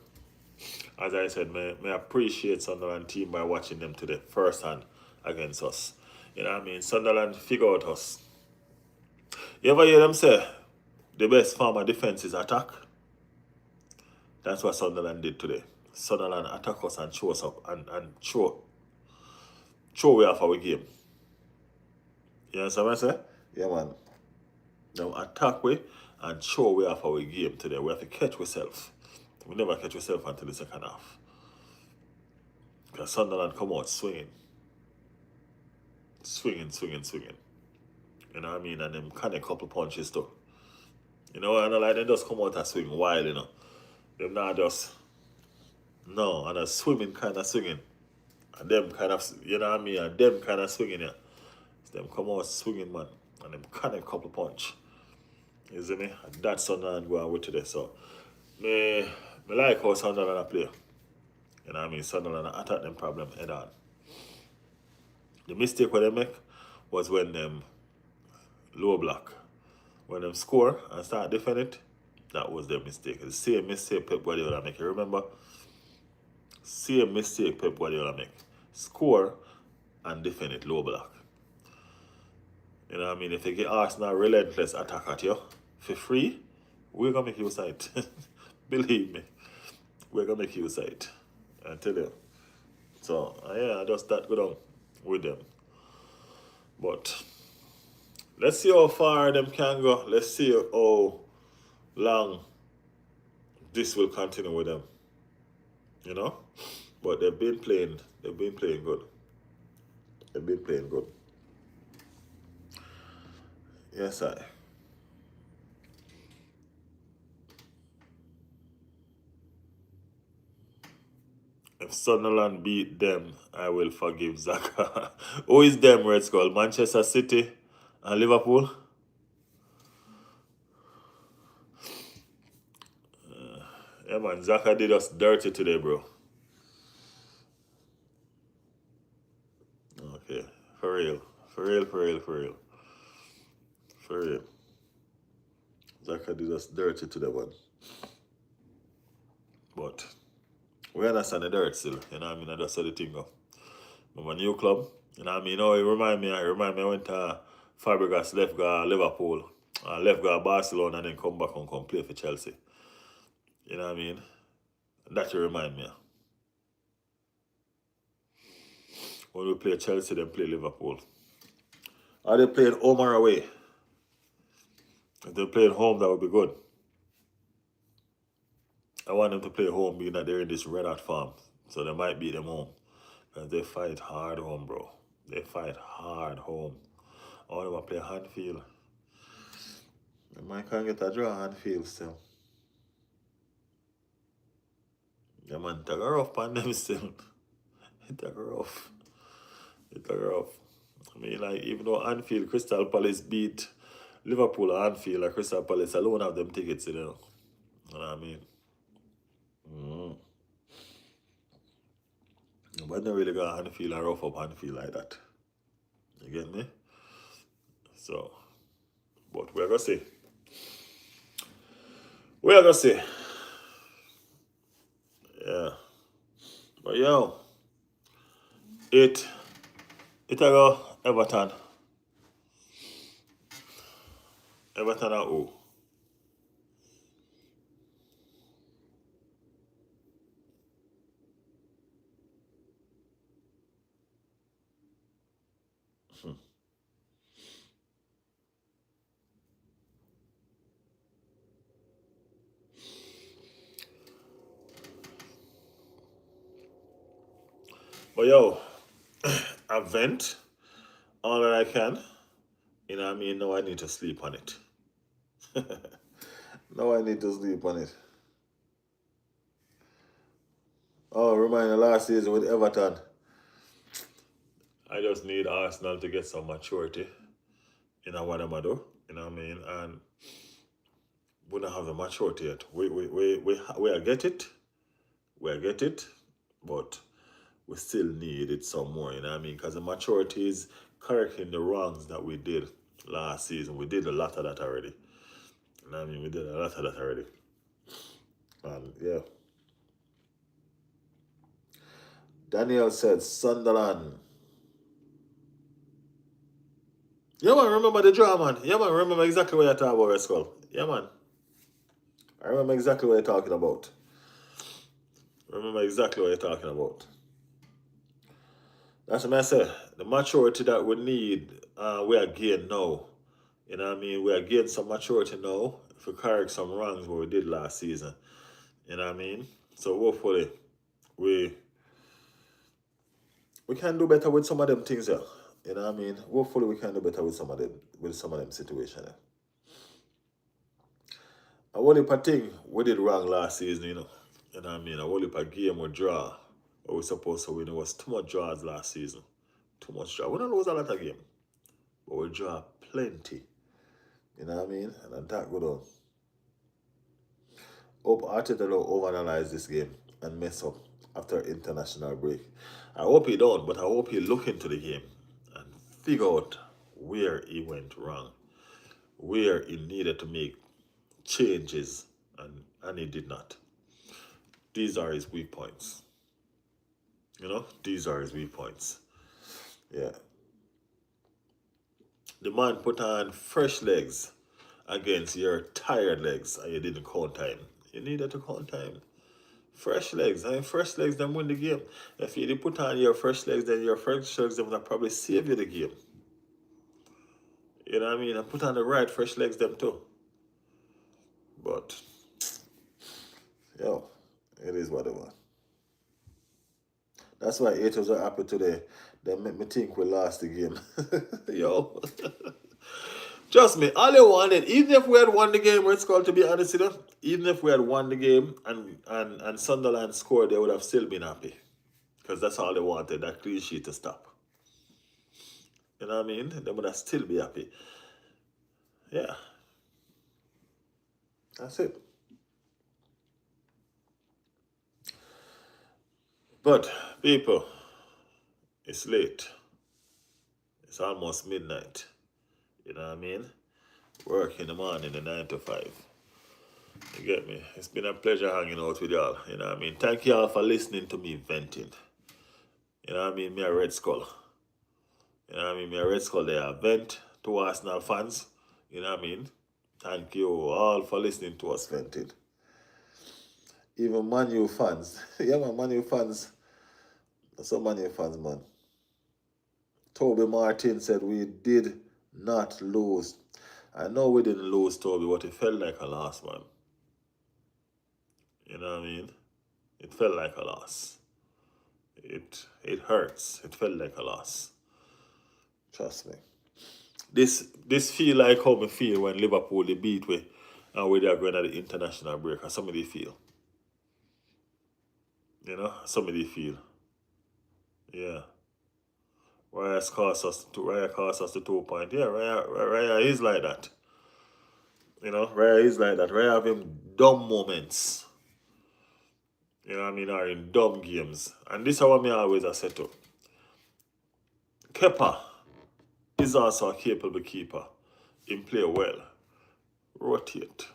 as I said, may appreciate Sunderland team by watching them today, first hand against us. You know what I mean? Sunderland figure out us. You ever hear them say the best form of defense is attack? That's what Sunderland did today. Sunderland attack us and show us up and show we off our game. You understand what I say? Yeah, man. Now attack we and show we off our game today. We have to catch ourselves. We never catch ourselves until the second half. Because Sunderland come out swinging. Swinging, swinging, swinging. You know what I mean? And them kind of couple punches too. You know, and like they just come out and swing wild, you know. Them not just no, and a swimming kind of swinging. And them kind of you know what I mean, and them kind of swinging, yeah. So them come out swinging, man. And them kind of couple punch. You see me? And that's Sunderland going with today. So me like how Sunderland play. You know what I mean? Sunderland attack them problem head on. The mistake what they make was when them low block. When them score and start defending it, that was their mistake. The same mistake Pep Guardiola make. You remember? Same mistake Pep Guardiola make. Score and defend it low block. You know what I mean? If you get Arsenal relentless attack at you for free, we're gonna make you sight. Believe me. We're gonna make you sight. I tell you. So yeah, I just that go down with them. But let's see how far them can go. Let's see how long this will continue with them. You know? But they've been playing good. They've been playing good. Yes, I. If Sunderland beat them, I will forgive Zaka. Who is them, Red Skull? Manchester City and Liverpool? Yeah, man. Zaka did us dirty today, bro. Okay. For real. For real, for real, for real. For real. Zaka did us dirty today, man. But we understand the dirt still. You know what I mean? I just saw the thing go. But my new club, you know what I mean? Oh, it remind me I went to Fabregas left go Liverpool, left go Barcelona and then come back and come play for Chelsea. You know what I mean? That you remind me. When we play Chelsea, then play Liverpool. Are they playing home or away? If they're playing home, that would be good. I want them to play home, being that they're in this red hot farm. So they might beat them home. Because they fight hard home, bro. They fight hard home. I want them to play Hanfield. They might can't get a draw Hanfield still. Yeah, man, take her off on them still. Take her off. Take her off. I mean, like, even though Anfield, Crystal Palace beat Liverpool or Anfield or Crystal Palace alone have them tickets, you know. You know what I mean? But they really got Anfield and rough up Anfield like that. You get me? So, but we're going to see. We're going to see. Yeah. But yo, it a go Everton. Everton are who? But yo, I vent all that I can. You know what I mean? Now I need to sleep on it. Now I need to sleep on it. Oh, remind the last season with Everton. I just need Arsenal to get some maturity in what I'm do. You know what I mean? And we don't have the maturity yet. We get it. We get it. But we still need it some more, you know what I mean? Because the maturity is correcting the wrongs that we did last season. We did a lot of that already. You know what I mean? We did a lot of that already. And yeah. Daniel said Sunderland. Yeah, man, remember the draw, man. Yeah, man, remember exactly what you're talking about, Red Skull. Yeah, man. I remember exactly what you're talking about. Remember exactly what you're talking about. That's what I said. The maturity that we need, we are gained now You know what I mean? We are getting some maturity now if we correct some wrongs what we did last season. You know what I mean? So hopefully we we can do better with some of them things, yeah. You know what I mean? Hopefully we can do better with some of them situations. I whole heap of thing we did wrong last season, you know. You know what I mean? A whole heap of game we draw. What we supposed to win. It was too much draws last season. Too much draw. We don't lose a lot of game. But we draw plenty. You know what I mean? And that good on. Hope Arteta don't overanalyze this game and mess up after international break. I hope he don't, but I hope he look into the game and figure out where he went wrong, where he needed to make changes, and he did not. These are his weak points. You know, these are his weak points. Yeah. The man put on fresh legs against your tired legs and you didn't count time. You needed to count time. Fresh legs. And fresh legs them win the game. If you didn't put on your fresh legs, then your fresh legs them would probably save you the game. You know what I mean? And put on the right fresh legs them too. But yo, it is what it was. That's why haters are happy today. They make me think we lost the game. Yo. Trust me, all they wanted, even if we had won the game, it's called to be honest, you know, even if we had won the game and Sunderland scored, they would have still been happy. Because that's all they wanted, that clean sheet to stop. You know what I mean? They would have still be happy. Yeah. That's it. But, people, it's late. It's almost midnight. You know what I mean? Work in the morning, the 9 to 5. You get me? It's been a pleasure hanging out with y'all. You know what I mean? Thank y'all for listening to me venting. You know what I mean? Me a Red Skull. You know what I mean? Me a Red Skull there. Vent to Arsenal fans. You know what I mean? Thank you all for listening to us venting. Even Man U fans. Yeah, Man U fans. Some Man U fans, man. Toby Martin said we did not lose. I know we didn't lose, Toby, but it felt like a loss, man. You know what I mean? It felt like a loss. It hurts. It felt like a loss. Trust me. This feel like how me feel when Liverpool they beat we and we are going at the international break. And some of they feel. You know? Some of they feel. Yeah. Raya cost us the 2 point. Yeah, Raya is like that. You know, Raya is like that. Raya have him dumb moments. You know what I mean? Or in dumb games. And this is what me always I said to. Kepa is also a capable keeper. He play well. Rotate.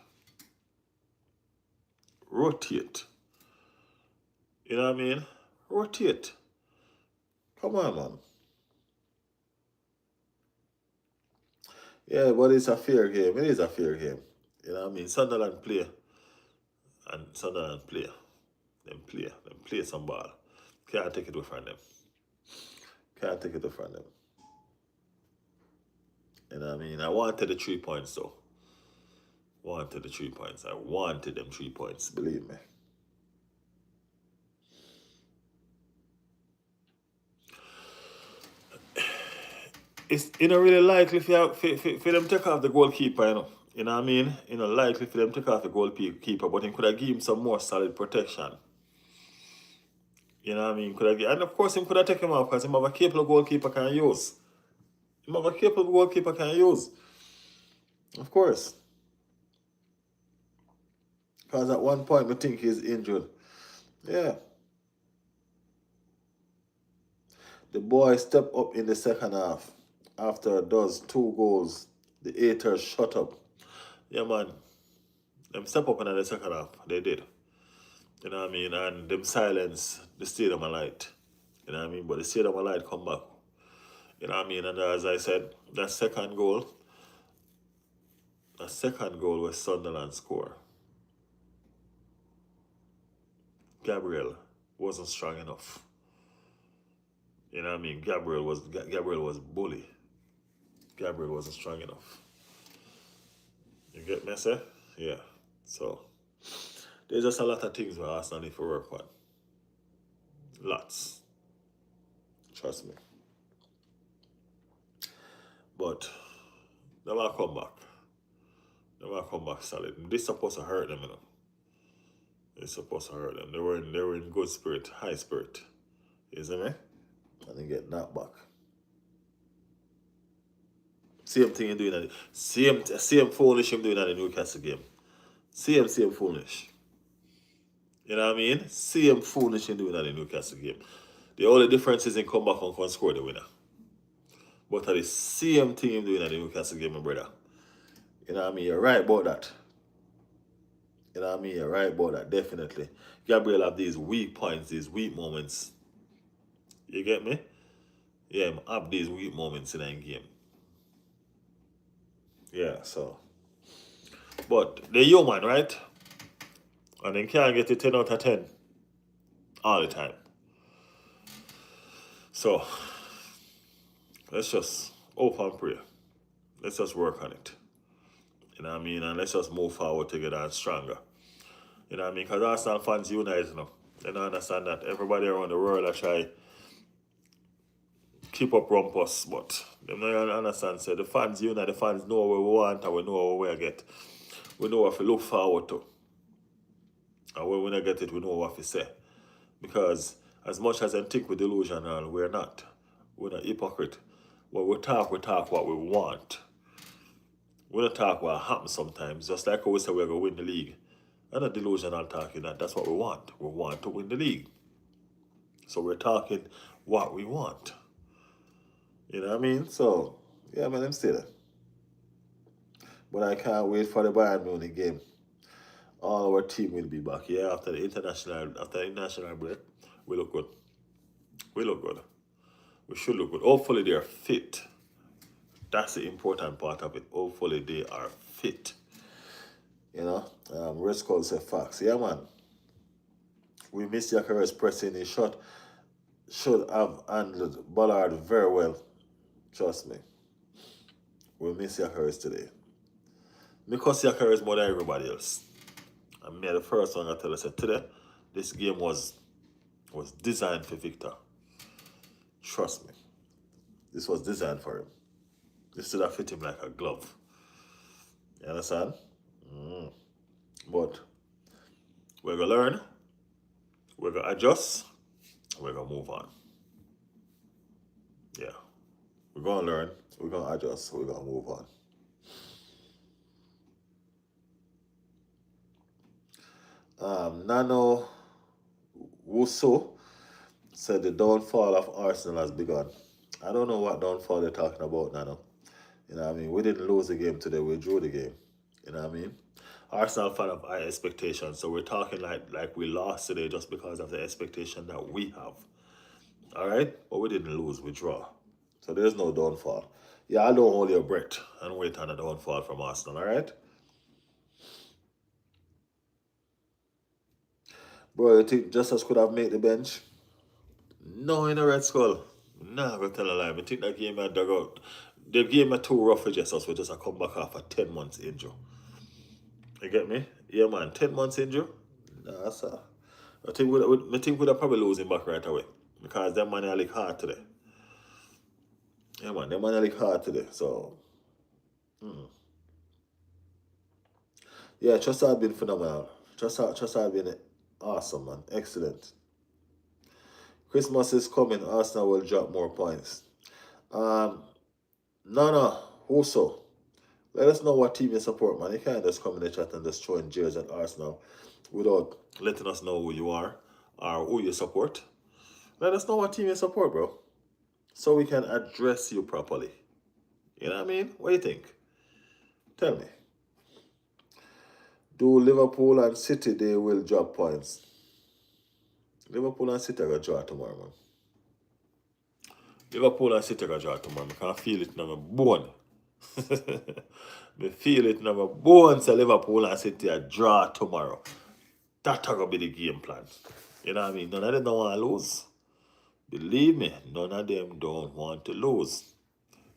Rotate. You know what I mean? Rotate. Come on, man. Yeah, but it's a fair game. It is a fair game. You know what I mean? Sunderland play. And Sunderland play. Them play. Them play some ball. Can't take it away from them. Can't take it away from them. You know what I mean? I wanted the 3 points though. Wanted the 3 points. I wanted them 3 points, believe me. It's really likely for them take off the goalkeeper, you know. You know what I mean? Likely for them take off the goalkeeper, but he could have given him some more solid protection. You know what I mean? And of course, him could have taken him off because him have a capable goalkeeper can use. Him have a capable goalkeeper can use. Of course. Because at one point, we think he's injured. Yeah. The boy stepped up in the second half after does 2 goals. The haters shut up. Yeah, man. Them step up in the second half. They did. You know what I mean? And them silence the Stadium of Light. You know what I mean? But the Stadium of Light come back. You know what I mean? And as I said, that second goal was Sunderland score. Gabriel wasn't strong enough. You know what I mean? Gabriel was bully. Gabriel wasn't strong enough. You get me, say? Yeah. So there's just a lot of things where Arsenal need to work on. Lots. Trust me. But they might come back. They might come back solid. This supposed to hurt them, you know. It's supposed to hurt them. They were in good spirit, high spirit. You see me? And they get knocked back. Same thing you doing at same foolish him doing at the Newcastle game. Same foolish. You know what I mean? Same foolish him doing at the Newcastle game. The only difference is he come back and can score the winner. But at the same thing him doing at the Newcastle game, my brother. You know what I mean? You're right about that. You know what I mean? You're right about that, definitely. Gabriel have these weak points, these weak moments. You get me? Yeah, him have these weak moments in that game. Yeah, so. But they're human, right? And they can't get a 10 out of 10 all the time. So, let's just hope and pray. Let's just work on it. You know what I mean? And let's just move forward together and stronger. You know what I mean? Because Arsenal fans unite, you know. They don't understand that everybody around the world are trying keep up rumpus, but they don't understand. So the fans unite, the fans know what we want and we know what we get. We know what to look forward to. And when we don't get it, we know what to say. Because as much as I think we're delusional, we're not. We're not hypocrite. When we talk what we want. We don't talk what happens sometimes. Just like we say we're going to win the league. I'm not delusional talking that. That's what we want. We want to win the league. So we're talking what we want. You know what I mean? So, yeah, man, I'm still there. But I can't wait for the Bayern Munich game. All our team will be back. Yeah, after the international break, we look good. We look good. We should look good. Hopefully they're fit. That's the important part of it. Hopefully they are fit. You know, Red Skull say facts. Yeah, man. We missed Yakares pressing his shot. Should have handled Ballard very well. Trust me. We miss Yakares today. Because Yakares more than everybody else. And me, the first one I tell you, said today, this game was designed for Victor. Trust me. This was designed for him. This should have fit him like a glove. You understand? But we're going to learn, we're going to adjust, we're going to move on. Yeah. We're going to learn, we're going to adjust, we're going to move on. Nano Wusso said the downfall of Arsenal has begun. I don't know what downfall they're talking about, Nano. You know what I mean? We didn't lose the game today, we drew the game. You know what I mean? Arsenal fan of high expectations, so we're talking like we lost today just because of the expectation that we have. Alright? But we didn't lose, we draw. So there's no downfall. Yeah, I don't hold your breath and wait on a downfall from Arsenal, alright? Bro, you think Justice could have made the bench? No, in a Red Skull. Nah, I'm gonna tell a lie. I think that game I dug out. The game are too rough for Justice for just a come back after 10 months injury. You get me? Yeah, man. 10 months injury? Nah, sir. I think we'd have probably lose him back right away. Because them man are like hard today. Yeah, man. Them man are like hard today. So, yeah, Trust had been phenomenal. Trust had been awesome, man. Excellent. Christmas is coming. Arsenal will drop more points. No. Whoso. Let us know what team you support, man. You can't just come in the chat and just throw in jeers at Arsenal without letting us know who you are or who you support. Let us know what team you support, bro. So we can address you properly. You know what I mean? What do you think? Tell me. Do Liverpool and City, they will drop points? Liverpool and City are going to draw tomorrow, man. Liverpool and City are going to draw tomorrow. I can feel it in my bone. I feel it in my bones that Liverpool and City are draw tomorrow. That's going to be the game plan. You know what I mean? None of them don't want to lose. Believe me, none of them don't want to lose.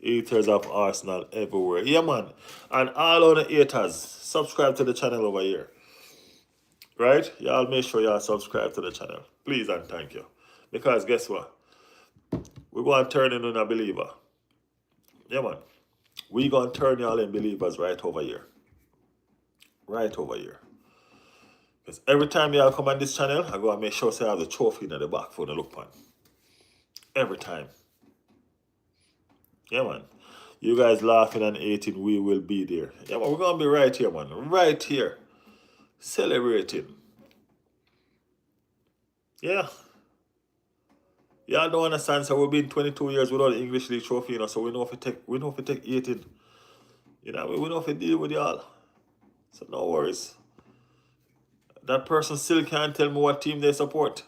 Haters of Arsenal everywhere. Yeah, man. And all on the haters, subscribe to the channel over here. Right? Y'all make sure y'all subscribe to the channel. Please and thank you. Because guess what? We're going to turn into a believer. Yeah, man. We're going to turn y'all in believers right over here. Right over here. Because every time y'all come on this channel, I go and make sure I have the trophy in the back for the look pan. Every time. Yeah, man. You guys laughing and hating, we will be there. Yeah, man, we're going to be right here, man. Right here. Celebrating. Yeah. Y'all don't understand, so we've been 22 years without the English League trophy, you know, so we know if we take 18. You know, we know if we deal with y'all. So no worries. That person still can't tell me what team they support.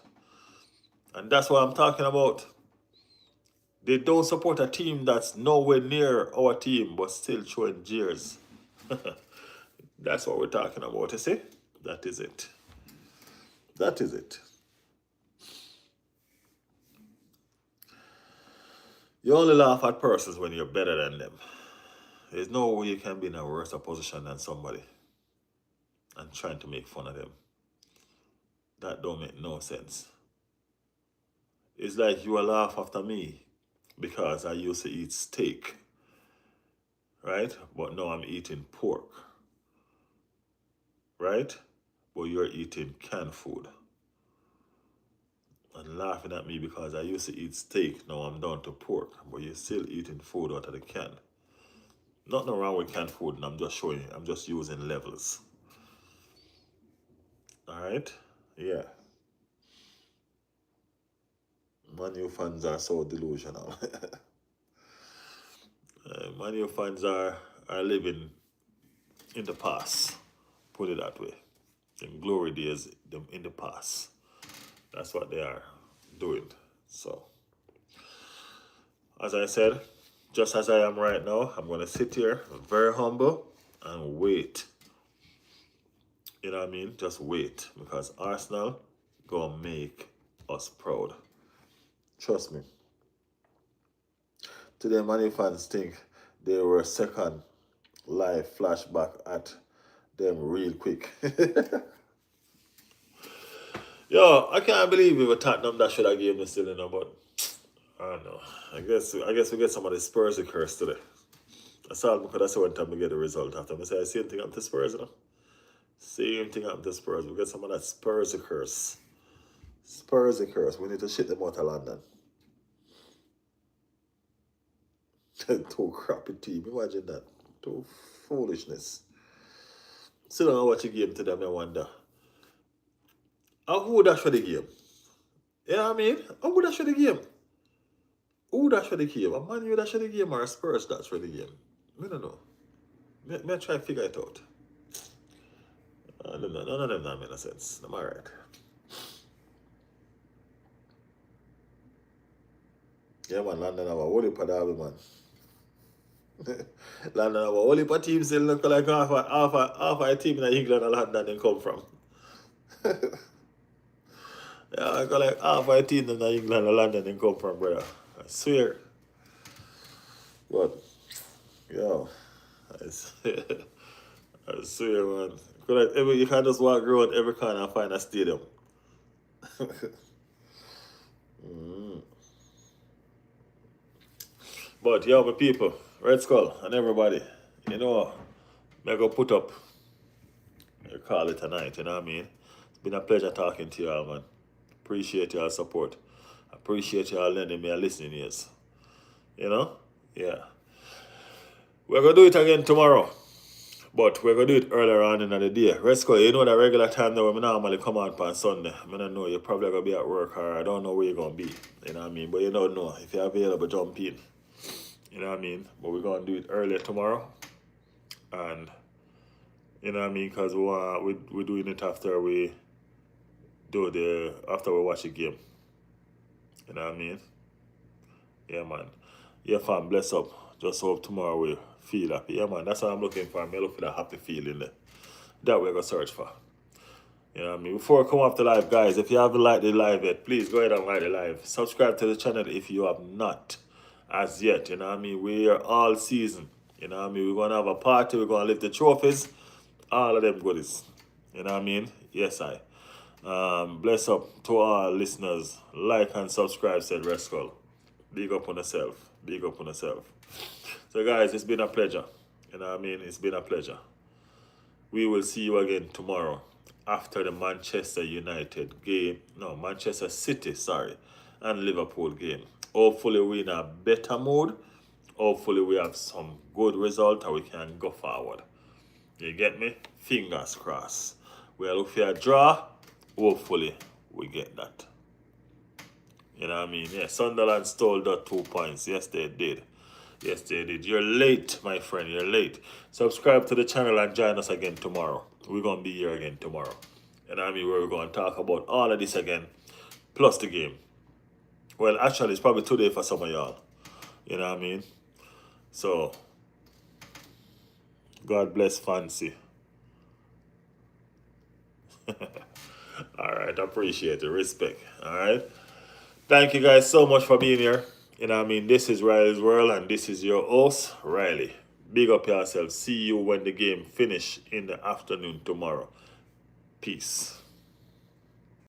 And that's what I'm talking about. They don't support a team that's nowhere near our team, but still showing jeers. That's what we're talking about, you see? That is it. That is it. You only laugh at persons when you're better than them. There's no way you can be in a worse position than somebody and trying to make fun of them. That don't make no sense. It's like you will laugh after me because I used to eat steak, right? But now I'm eating pork, right? But you're eating canned food. And laughing at me because I used to eat steak, now I'm down to pork, but you're still eating food out of the can. Nothing wrong with canned food, and I'm just showing you, I'm just using levels. Alright? Yeah. Man U fans are so delusional. Man U fans are living in the past. Put it that way. In glory days, them in the past. That's what they are doing. So, as I said, just as I am right now, I'm going to sit here, very humble, and wait. You know what I mean? Just wait. Because Arsenal gonna make us proud. Trust me. Today, Man U fans think they were second live flashback at them real quick. Yo, I can't believe it was Tottenham that should have given me still, you know, but I don't know. I guess we get some of the Spurs curse today. That's all because that's one time we get the result after. I say the same thing up to Spurs, you know. Same thing up to Spurs. We get some of that Spurs curse. Spurs curse. We need to shit them out of London. Too crappy team. Imagine that. Too foolishness. Still don't watch a game to them, I wonder. And who would that show the game? You know what I mean? Who would that show the game? Who would that show the game? A Man U that show the game or a Spurs that show the game? I don't know. May I try to figure it out. None of them don't make no sense. I'm alright. Yeah, man, London have a whole heap of derby, man. London have a whole heap of teams that look like half a team in England and London they come from. Yeah, I got like half a team in England and London they come from, brother. I swear. But, yo, I swear, man. You can't just walk around every corner and find a stadium. But, yo, my people, Red Skull and everybody, you know, I'm going to put up a call it tonight, you know what I mean? It's been a pleasure talking to y'all, man. Appreciate y'all support. Appreciate y'all lending me a listening ears. You know? Yeah. We're going to do it again tomorrow. But we're going to do it earlier on in the day. Red Skull, you know the regular time that we normally come out on Sunday. I don't know, you're probably going to be at work or I don't know where you're going to be. You know what I mean? But you don't know. If you're available, jump in. You know what I mean? But we're going to do it earlier tomorrow. And, you know what I mean? Because we're doing it after we watch the game. You know what I mean? Yeah, man. Yeah, fam, bless up. Just hope tomorrow we feel happy. Yeah, man, that's what I'm looking for. I'm looking for that happy feeling there. That we're going to search for. You know what I mean? Before I come off the live, guys, if you haven't liked the live yet, please go ahead and like the live. Subscribe to the channel if you have not. as yet. You know what I mean? We're here all season. You know what I mean? We're gonna have a party, we're gonna lift the trophies, all of them goodies. You know what I mean? Yes, I. Bless up to all listeners. Like and subscribe, said Rescull. Big up on yourself. Big up on yourself. So guys, it's been a pleasure. You know what I mean? It's been a pleasure. We will see you again tomorrow after the Manchester United game. No, Manchester City, sorry, and Liverpool game. Hopefully we're in a better mood. Hopefully we have some good result and we can go forward. You get me? Fingers crossed. We'll look for a draw. Hopefully we get that. You know what I mean? Yeah, Sunderland stole the 2 points. Yes, they did. Yes, they did. You're late, my friend. You're late. Subscribe to the channel and join us again tomorrow. We're going to be here again tomorrow. You know what I mean? We're going to talk about all of this again, plus the game. Well, actually, it's probably today for some of y'all. You know what I mean? So, God bless Fancy. All right, appreciate it. Respect. All right. Thank you guys so much for being here. You know what I mean? This is Riley's World and this is your host, Riley. Big up yourself. See you when the game finish in the afternoon tomorrow. Peace.